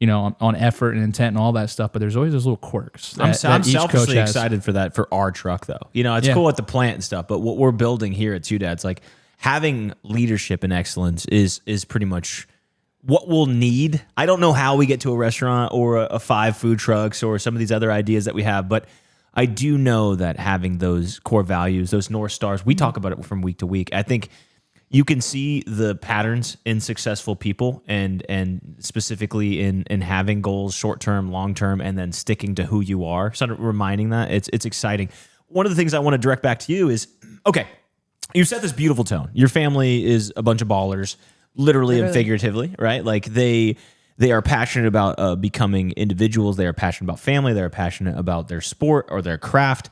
on effort and intent and all that stuff, but there's always those little quirks. I'm selfishly excited for that for our truck, though. It's cool at the plant and stuff, but what we're building here at Two Dads, like having leadership and excellence is pretty much what we'll need. I don't know how we get to a restaurant or a 5 food trucks or some of these other ideas that we have, but I do know that having those core values, those North Stars, we talk about it from week to week. I think you can see the patterns in successful people and specifically in having goals, short-term, long-term, and then sticking to who you are. Sort of reminding that it's exciting. One of the things I want to direct back to you is, okay, you set this beautiful tone. Your family is a bunch of ballers, literally and figuratively, right? Like they are passionate about becoming individuals. They are passionate about family. They're passionate about their sport or their craft.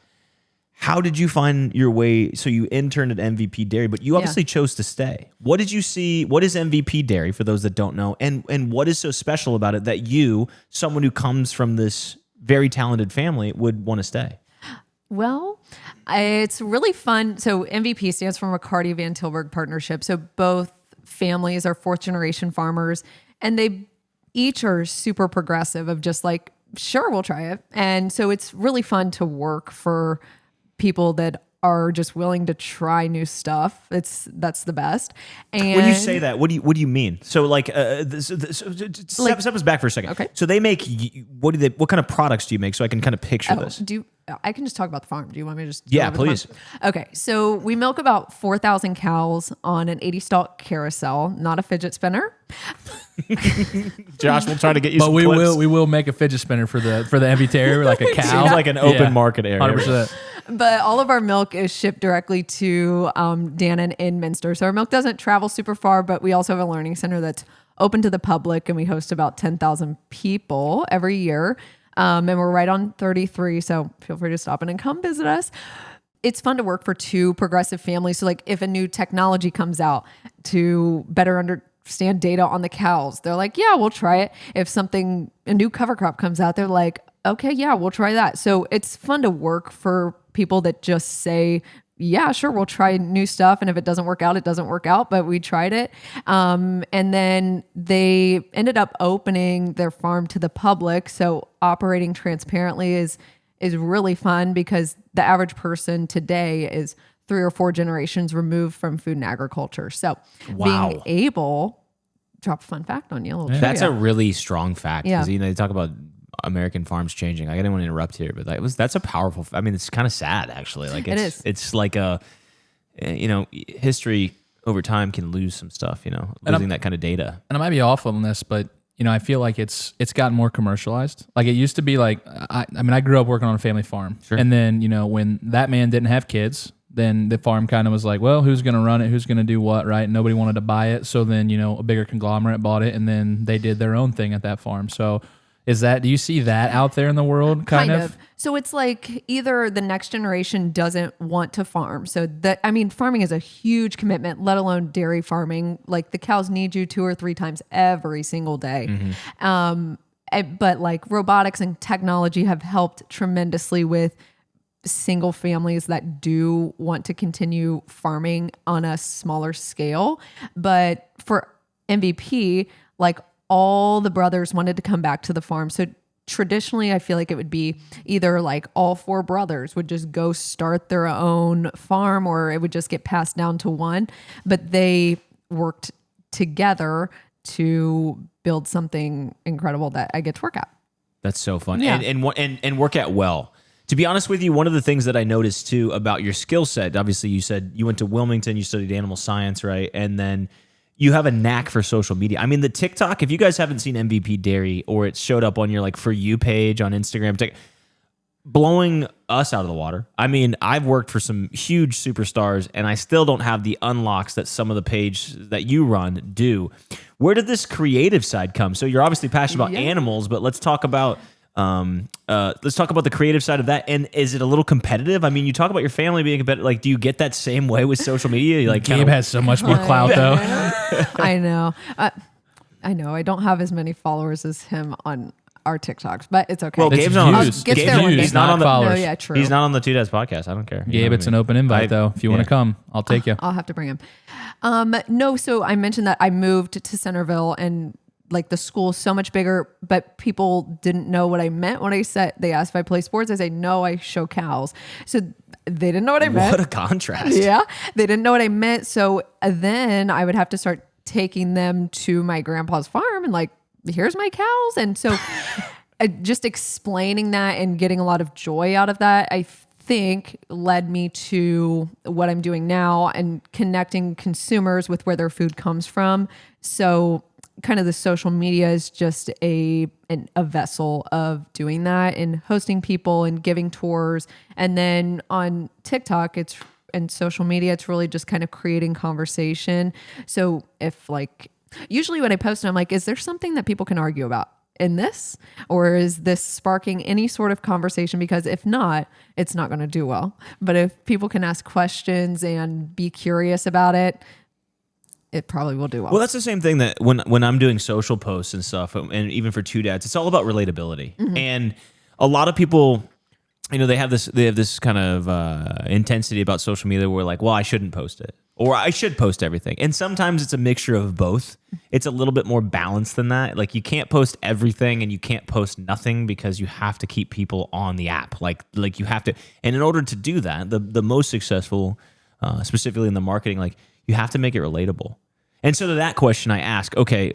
How did you find your way? So you interned at MVP Dairy, but you obviously chose to stay. What did you see? What is MVP Dairy for those that don't know? And what is so special about it that you, someone who comes from this very talented family, would want to stay? Well, it's really fun. So MVP stands for McCarty Van Tilburg Partnership. So both families are 4th generation farmers, and they each are super progressive of just like, sure, we'll try it. And so it's really fun to work for people that are just willing to try new stuff. That's the best. And when you say that, what do you mean? So like, step us back for a second. Okay. So they make what kind of products do you make? So I can kind of picture this. I can just talk about the farm. Do you want me to just? Yeah, please. Okay. So we milk about 4,000 cows on an 80-stalk carousel, not a fidget spinner. Josh, we'll try to get you but some we clips. we will make a fidget spinner for the MV Terrier, like a cow. Sounds like an open market area. 100%. But all of our milk is shipped directly to Dannon in Minster. So our milk doesn't travel super far, but we also have a learning center that's open to the public, and we host about 10,000 people every year. And we're right on 33, so feel free to stop in and come visit us. It's fun to work for 2 progressive families. So like if a new technology comes out to better understand data on the cows, they're like, yeah, we'll try it. If a new cover crop comes out, they're like, okay, yeah, we'll try that. So it's fun to work for people that just say, yeah, sure, we'll try new stuff. And if it doesn't work out, it doesn't work out, but we tried it. And then they ended up opening their farm to the public. So operating transparently is really fun, because the average person today is 3 or 4 generations removed from food and agriculture. So being able, drop a fun fact on you. That's a really strong fact, because Yeah. they talk about American farms changing. I didn't want to interrupt here, but that's a powerful. I mean, it's kind of sad actually. Like It is. It's like history over time can lose some stuff. Losing that kind of data. And I might be off on this, but I feel like it's gotten more commercialized. Like it used to be like, I grew up working on a family farm. Sure. And then, when that man didn't have kids, then the farm kind of was like, well, who's going to run it? Who's going to do what, right? Nobody wanted to buy it. So then, a bigger conglomerate bought it, and then they did their own thing at that farm. So do you see that out there in the world? Kind of. So it's like either the next generation doesn't want to farm. So farming is a huge commitment, let alone dairy farming. Like the cows need you 2 or 3 times every single day. But like robotics and technology have helped tremendously with single families that do want to continue farming on a smaller scale. But for MVP, like all the brothers wanted to come back to the farm. So traditionally, I feel like it would be either like all 4 brothers would just go start their own farm, or it would just get passed down to one. But they worked together to build something incredible that I get to work at. That's so fun. Yeah. And work at well. To To be honest with you, one of the things that I noticed too about your skill set, obviously you said you went to Wilmington, you studied animal science, right? And then you have a knack for social media. I mean, the TikTok, if you guys haven't seen MVP Dairy or it showed up on your like For You page on Instagram, blowing us out of the water. I mean, I've worked for some huge superstars and I still don't have the unlocks that some of the pages that you run do. Where did this creative side come? So you're obviously passionate about animals, but let's talk about the creative side of that. And is it a little competitive? I mean, you talk about your family being competitive. Like, do you get that same way with social media? Like, Gabe has so much more clout, though. I know. I know. I don't have as many followers as him on our TikToks, but it's okay. Well, Gabe's not on. Get there one day. He's not on the followers. No, yeah, true. He's not on the Two Dads podcast. I don't care. Gabe, it's an open invite, though. If you want to come, I'll take you. I'll have to bring him. No, so I mentioned that I moved to Centerville and like the school's so much bigger, but people didn't know what I meant when I said, they asked if I play sports. I say, no, I show cows. So they didn't know what I meant. What a contrast. Yeah. They didn't know what I meant. So then I would have to start taking them to my grandpa's farm and like, here's my cows. And so just explaining that and getting a lot of joy out of that, I think led me to what I'm doing now and connecting consumers with where their food comes from. So kind of the social media is just a vessel of doing that and hosting people and giving tours. And then on TikTok, and social media, it's really just kind of creating conversation. So if like, usually when I post, I'm like, is there something that people can argue about in this? Or is this sparking any sort of conversation? Because if not, it's not going to do well. But if people can ask questions and be curious about it, it probably will do well. Well, that's the same thing that when I'm doing social posts and stuff, and even for Two Dads, it's all about relatability. Mm-hmm. And a lot of people, you know, they have this kind of intensity about social media where like, well, I shouldn't post it, or I should post everything. And sometimes it's a mixture of both. It's a little bit more balanced than that. Like you can't post everything and you can't post nothing because you have to keep people on the app. Like you have to, and in order to do that, the most successful, specifically in the marketing, like you have to make it relatable. And so to that question, I ask, okay,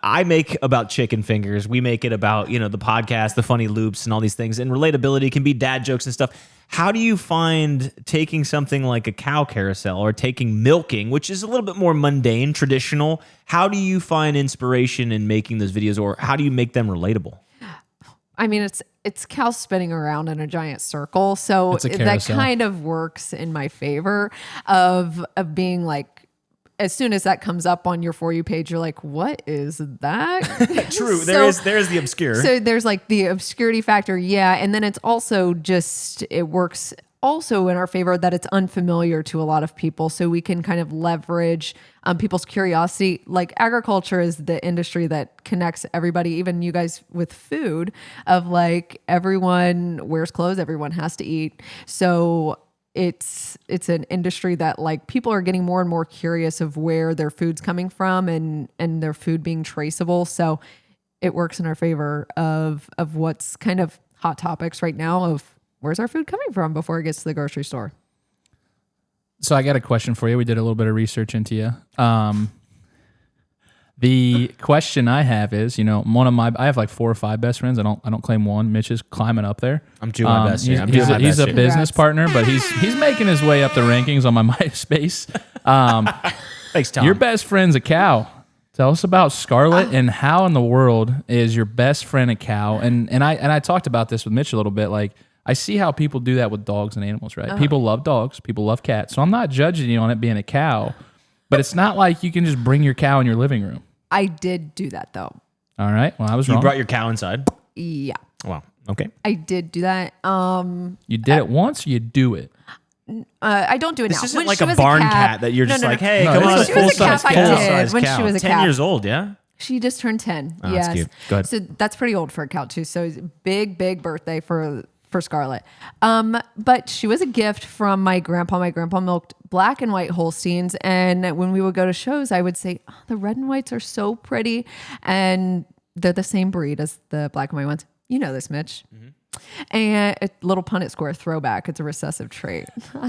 I make about chicken fingers. We make it about, you know, the podcast, the funny loops and all these things. And relatability can be dad jokes and stuff. How do you find taking something like a cow carousel or taking milking, which is a little bit more mundane, traditional, how do you find inspiration in making those videos, or how do you make them relatable? I mean, it's cows spinning around in a giant circle. So that kind of works in my favor of being like, as soon as that comes up on your For You page, you're like, what is that? True. There is the obscure. So there's like the obscurity factor. Yeah. And then it's also just, it works also in our favor that it's unfamiliar to a lot of people. So we can kind of leverage people's curiosity. Like agriculture is the industry that connects everybody, even you guys with food, of like everyone wears clothes, everyone has to eat. So it's an industry that like people are getting more and more curious of where their food's coming from and their food being traceable. So it works in our favor of what's kind of hot topics right now of where's our food coming from before it gets to the grocery store. So I got a question for you. We did a little bit of research into you. The question I have is, you know, I have like 4 or 5 best friends. I don't claim one. Mitch is climbing up there. I'm doing my best here. He's a business partner, but he's making his way up the rankings on my MySpace. Thanks, Tom. Your best friend's a cow. Tell us about Scarlett and how in the world is your best friend a cow? And I talked about this with Mitch a little bit. Like I see how people do that with dogs and animals, right? People love dogs, people love cats. So I'm not judging you on it being a cow, but it's not like you can just bring your cow in your living room. I did do that though. All right. Well, I was wrong. You brought your cow inside? Yeah. Wow. Okay. I did do that. You did it once, or you do it? I don't do it now. This isn't like a barn cat that you're just like, hey, come on. When she was a calf, I did. When she was a 10 calf. years old, yeah? She just turned 10. Oh, yes. that's cute. Go ahead. So that's pretty old for a cow too. So it's a big birthday for Scarlett. But she was a gift from my grandpa. My grandpa milked black and white Holsteins. And when we would go to shows, I would say, oh, the red and whites are so pretty. And they're the same breed as the black and white ones. You know this, Mitch. Mm-hmm. And a little Punnett square throwback. It's a recessive trait.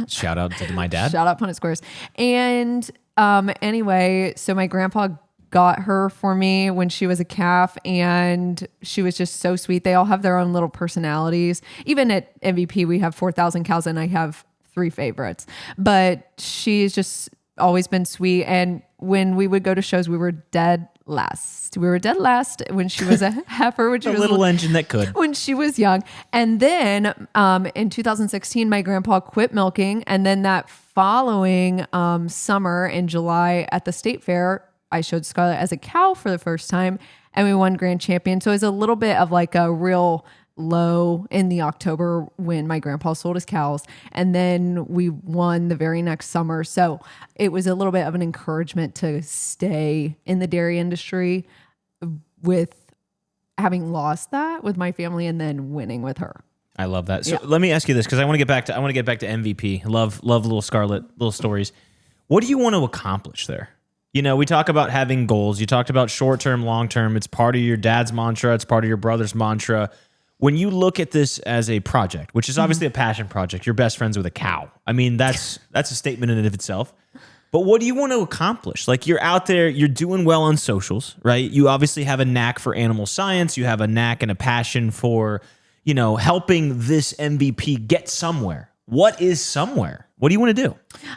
Shout out to my dad. Shout out Punnett squares. And anyway, so my grandpa got her for me when she was a calf, and she was just so sweet. They all have their own little personalities. Even at MVP, we have 4,000 cows, and I have 3 favorites. But she's just always been sweet. And when we would go to shows, we were dead last. We were dead last when she was a heifer, which A was little engine that could. when she was young. And then in 2016, my grandpa quit milking. And then that following summer in July at the state fair, I showed Scarlett as a cow for the first time, and we won grand champion. So it was a little bit of like a real low in the October when my grandpa sold his cows, and then we won the very next summer. So it was a little bit of an encouragement to stay in the dairy industry with having lost that with my family and then winning with her. I love that. So let me ask you this, because I want to get back to MVP. Love little Scarlett, little stories. What do you want to accomplish there? You know, we talk about having goals. You talked about short-term, long-term. It's part of your dad's mantra. It's part of your brother's mantra. When you look at this as a project, which is obviously a passion project, you're best friends with a cow. I mean, that's a statement in and of itself. But what do you want to accomplish? Like, you're out there, you're doing well on socials, right? You obviously have a knack for animal science. You have a knack and a passion for, you know, helping this MVP get somewhere. What is somewhere? What do you want to do?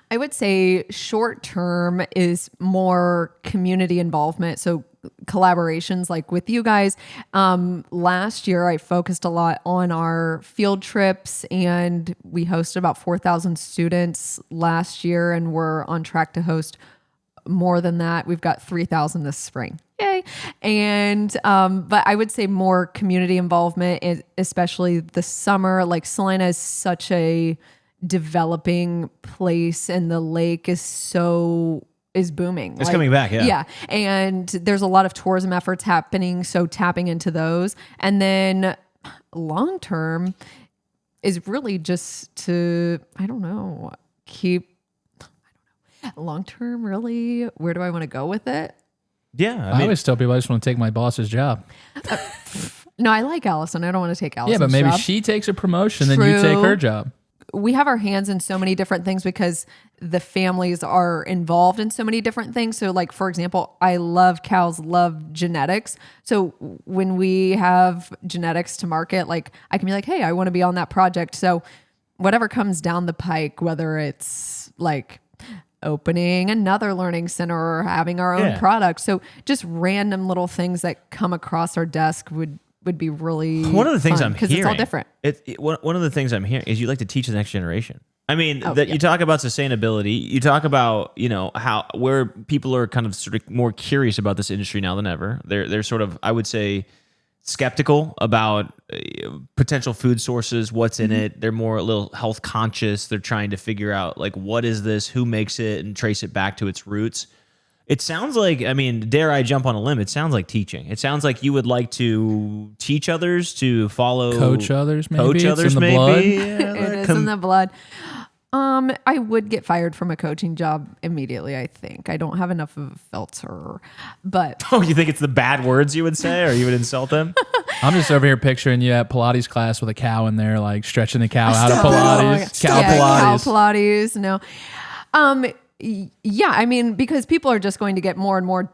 I would say short term is more community involvement. So collaborations like with you guys. Last year, I focused a lot on our field trips, and we hosted about 4,000 students last year, and we're on track to host more than that. We've got 3,000 this spring. Yay. And, but I would say more community involvement, especially the summer. Like, Salina is such a developing place, and the lake is booming. It's coming back, yeah. Yeah. And there's a lot of tourism efforts happening, so tapping into those. And then long term is really just to, long term, really, where do I want to go with it? Yeah. I always tell people I just want to take my boss's job. No, I like Allison. I don't want to take Allison's Yeah, but maybe job. she takes a promotion, then you take her job. We have our hands in so many different things because the families are involved in so many different things. So, like, for example, I love cows, love genetics. So when we have genetics to market, like, I can be like, hey, I want to be on that project. So whatever comes down the pike, whether it's like opening another learning center or having our own product. So just random little things that come across our desk would be really one of the things I'm hearing, because it's all different. One of the things I'm hearing is you like to teach the next generation. I mean, you talk about sustainability. You talk about, you know, where people are kind of sort of more curious about this industry now than ever. They're sort of, I would say, skeptical about potential food sources, what's in it. They're more a little health conscious. They're trying to figure out, like, what is this, who makes it, and trace it back to its roots. It sounds like, I mean, dare I jump on a limb? It sounds like teaching. It sounds like you would like to teach others to follow, coach others, maybe. Coach others, in the maybe. blood. Yeah, It is in the blood. I would get fired from a coaching job immediately, I think. I don't have enough of a filter. But Oh, you think it's the bad words you would say, or you would insult them? I'm just over here picturing you at Pilates class with a cow in there, like stretching the cow out of Oh my Pilates. God. Cow Pilates. Cow Pilates. No. Yeah, I mean, because people are just going to get more and more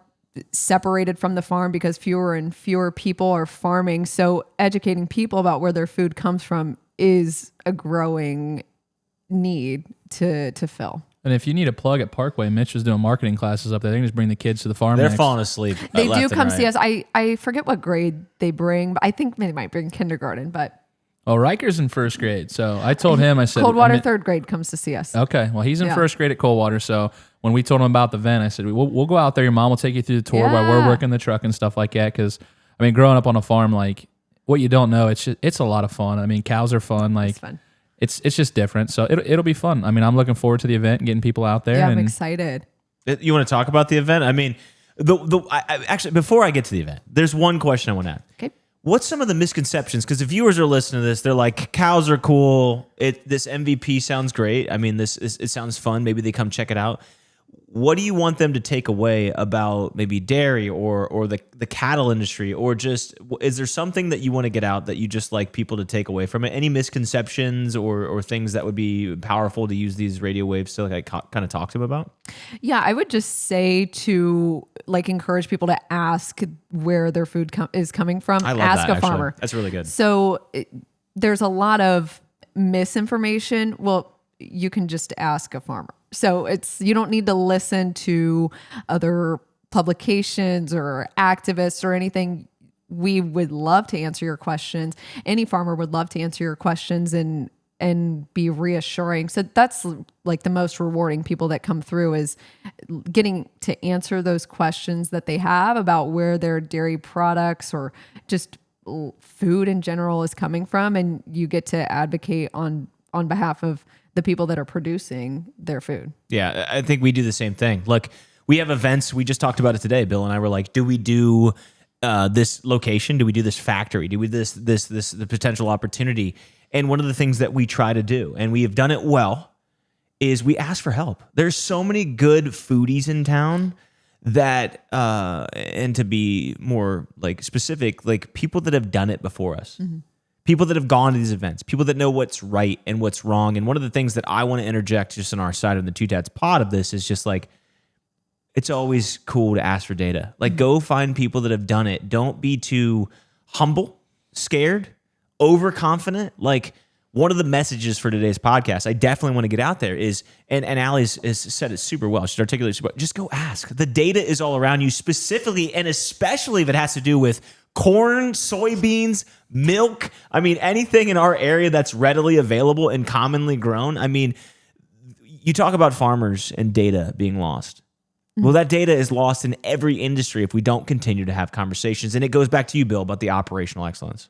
separated from the farm because fewer and fewer people are farming. So educating people about where their food comes from is a growing need to fill. And if you need a plug at Parkway, Mitch is doing marketing classes up there. They can just bring the kids to the farm. They're next. falling asleep. They left do and come right. see us. I forget what grade they bring, but I think they might bring kindergarten, but Well, Riker's in first grade. So I told him, I said, Coldwater third grade comes to see us. Okay. Well, he's in Yeah. first grade at Coldwater. So when we told him about the event, I said, we'll go out there. Your mom will take you through the tour while we're working the truck and stuff like that. Because, I mean, growing up on a farm, like, what you don't know, it's a lot of fun. I mean, cows are fun. Like, It's fun. It's just different. So it'll be fun. I mean, I'm looking forward to the event and getting people out there. Yeah, I'm and excited. You want to talk about the event? I mean, actually, before I get to the event, there's one question I want to ask. Okay. What's some of the misconceptions? Because the viewers are listening to this. They're like, cows are cool. This MVP sounds great. I mean, it sounds fun. Maybe they come check it out. what do you want them to take away about maybe dairy or the cattle industry, or just is there something that you want to get out that you just like people to take away from it? Any misconceptions or things that would be powerful to use these radio waves to like kind of talk to them about? Yeah, I would just say to like encourage people to ask where their food is coming from. I love ask that, a farmer. That's really good. So there's a lot of misinformation. Well, you can just ask a farmer. So you don't need to listen to other publications or activists or anything. We would love to answer your questions. Any farmer would love to answer your questions and be reassuring. So that's like the most rewarding people that come through is getting to answer those questions that they have about where their dairy products or just food in general is coming from. And you get to advocate on behalf of the people that are producing their food. Yeah, I think we do the same thing. Look, we have events. We just talked about it today. Bill and I were like, do we do this location? Do we do this factory? Do we this the potential opportunity? And one of the things that we try to do, and we have done it well, is we ask for help. There's so many good foodies in town that, and to be more like specific, like people that have done it before us. Mm-hmm. People that have gone to these events, people that know what's right and what's wrong. And one of the things that I want to interject just on our side of the Two Dads pod of this is just like, it's always cool to ask for data. Like, go find people that have done it. Don't be too humble, scared, overconfident. Like, one of the messages for today's podcast, I definitely want to get out there is, and Allie's has said it super well. She's articulated super well. Just go ask. The data is all around you, specifically and especially if it has to do with corn, soybeans, milk. I mean, anything in our area that's readily available and commonly grown. I mean, you talk about farmers and data being lost. Well, that data is lost in every industry if we don't continue to have conversations. And it goes back to you, Bill, about the operational excellence.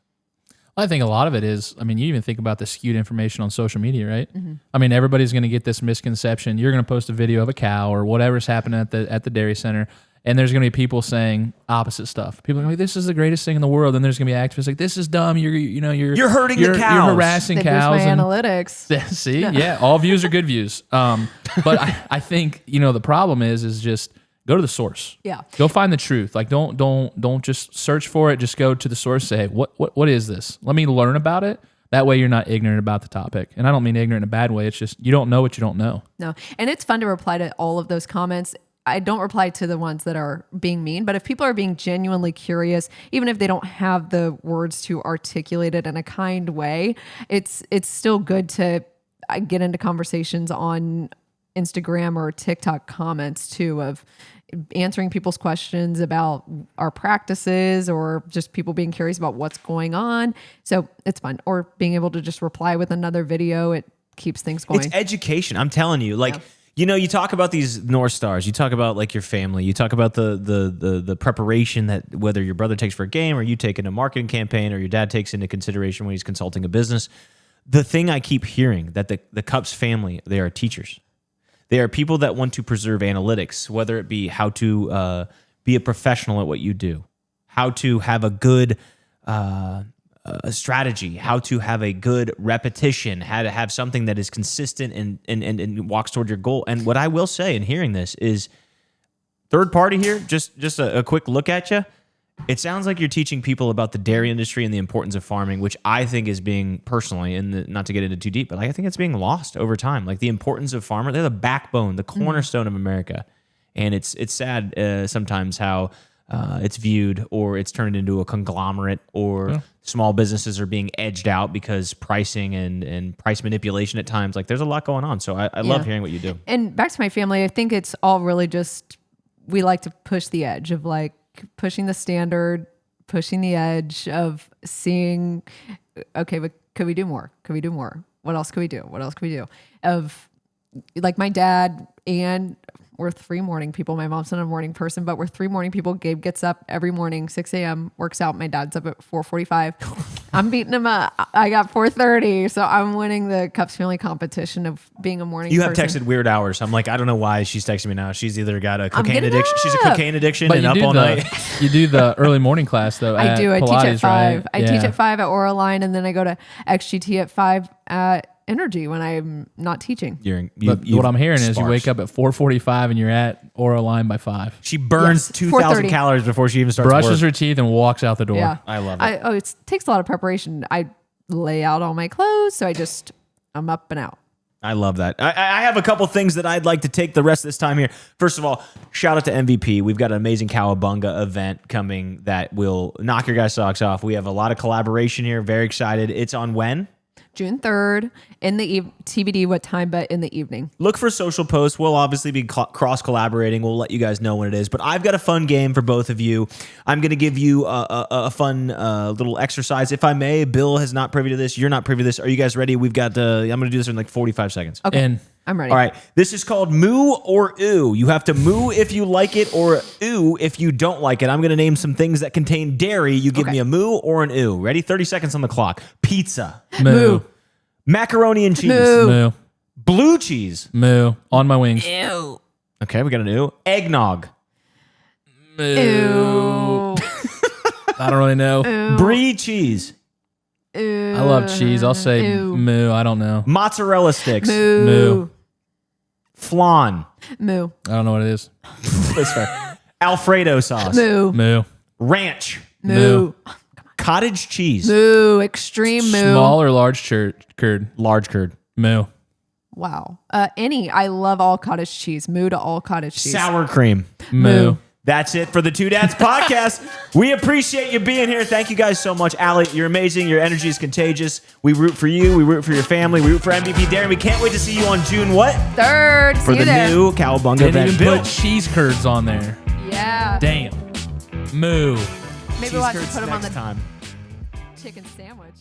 I think a lot of it is, I mean, you even think about the skewed information on social media, right? Mm-hmm. I mean, everybody's going to get this misconception. You're going to post a video of a cow or whatever's happening at the dairy center, and there's going to be people saying opposite stuff. People are like, this is the greatest thing in the world. And there's going to be activists like, this is dumb. You're hurting the cows. You're harassing cows. My analytics. See? Yeah. All views are good views. But I think, the problem is just go to the source. Yeah. Go find the truth. Like, don't just search for it. Just go to the source. Say, hey, what is this? Let me learn about it. That way you're not ignorant about the topic. And I don't mean ignorant in a bad way. It's just, you don't know what you don't know. No. And it's fun to reply to all of those comments. I don't reply to the ones that are being mean, but if people are being genuinely curious, even if they don't have the words to articulate it in a kind way, it's still good to get into conversations on Instagram or TikTok comments too, of answering people's questions about our practices or just people being curious about what's going on. So it's fun. Or being able to just reply with another video. It keeps things going. It's education. I'm telling you, like, you talk about these North Stars. You talk about like your family. You talk about the preparation that whether your brother takes for a game or you take in a marketing campaign or your dad takes into consideration when he's consulting a business. The thing I keep hearing that the Cups family, they are teachers. They are people that want to preserve analytics, whether it be how to be a professional at what you do, how to have a good strategy, how to have a good repetition, how to have something that is consistent and walks toward your goal. And what I will say in hearing this is, third party here, just a quick look at you. It sounds like you're teaching people about the dairy industry and the importance of farming, which I think is being personally, not to get into too deep, but I think it's being lost over time. Like the importance of farmer, they're the backbone, the cornerstone of America. And it's sad sometimes how it's viewed or it's turned into a conglomerate or small businesses are being edged out because pricing and price manipulation at times. Like there's a lot going on. So I love hearing what you do. And back to my family, I think it's all really just, we like to push the edge of like pushing the standard, pushing the edge of seeing, okay, but could we do more? Could we do more? What else could we do? What else could we do? Of like my dad and we're three morning people. My mom's not a morning person, but we're three morning people. Gabe gets up every morning, 6 a.m., works out. My dad's up at 4:45. I'm beating him up. I got 4:30. So I'm winning the Cups family competition of being a morning person. You have texted weird hours. I'm like, I don't know why she's texting me now. She's either got a cocaine addiction. She's a cocaine addiction and up all night. You do the early morning class though. I do. I Pilates, teach at 5. Right? I teach at 5 at Oraline, and then I go to XGT at 5 at energy when I'm not teaching. What I'm hearing is you wake up at 4:45 and you're at Oro Line by 5. She burns 2,000 4:30. calories before she even starts Brushes work. her teeth and walks out the door. Yeah. I love it. It takes a lot of preparation. I lay out all my clothes, so I'm up and out. I love that. I have a couple things that I'd like to take the rest of this time here. First of all, shout out to MVP. We've got an amazing Cowabunga event coming that will knock your guys' socks off. We have a lot of collaboration here. Very excited. It's on when? June 3rd in the TBD what time, but in the evening. Look for social posts. We'll obviously be cross-collaborating. We'll let you guys know when it is. But I've got a fun game for both of you. I'm going to give you a fun little exercise, if I may. Bill is not privy to this. You're not privy to this. Are you guys ready? I'm going to do this in like 45 seconds. Okay. And I'm ready. All right. This is called moo or ooh. You have to moo if you like it or ooh if you don't like it. I'm going to name some things that contain dairy. You give me a moo or an ooh. Ready? 30 seconds on the clock. Pizza. moo. Macaroni and cheese. Moo. Blue cheese. Moo. On my wings. Ew. Okay, we got an ooh. Eggnog. Ew. I don't really know. Brie cheese. Ew. I love cheese. I'll say moo. I don't know. Mozzarella sticks. Moo. Flan. Moo. I don't know what it is. That's fair. Alfredo sauce. Moo. Moo. Ranch. Moo. Cottage cheese. Moo. Extreme moo. Small or large curd? Large curd. Moo. Wow. I love all cottage cheese. Moo to all cottage cheese. Sour cream. Moo. That's it for the Two Dads podcast. We appreciate you being here. Thank you guys so much. Allie, you're amazing. Your energy is contagious. We root for you. We root for your family. We root for MVP Darren. We can't wait to see you on June what? 3rd. For See you the there. new Cowabunga Didn't event. even Bill. put cheese curds on there. Yeah. Damn. Moo. Maybe we'll have to Cheese put them on next the time. chicken sandwich.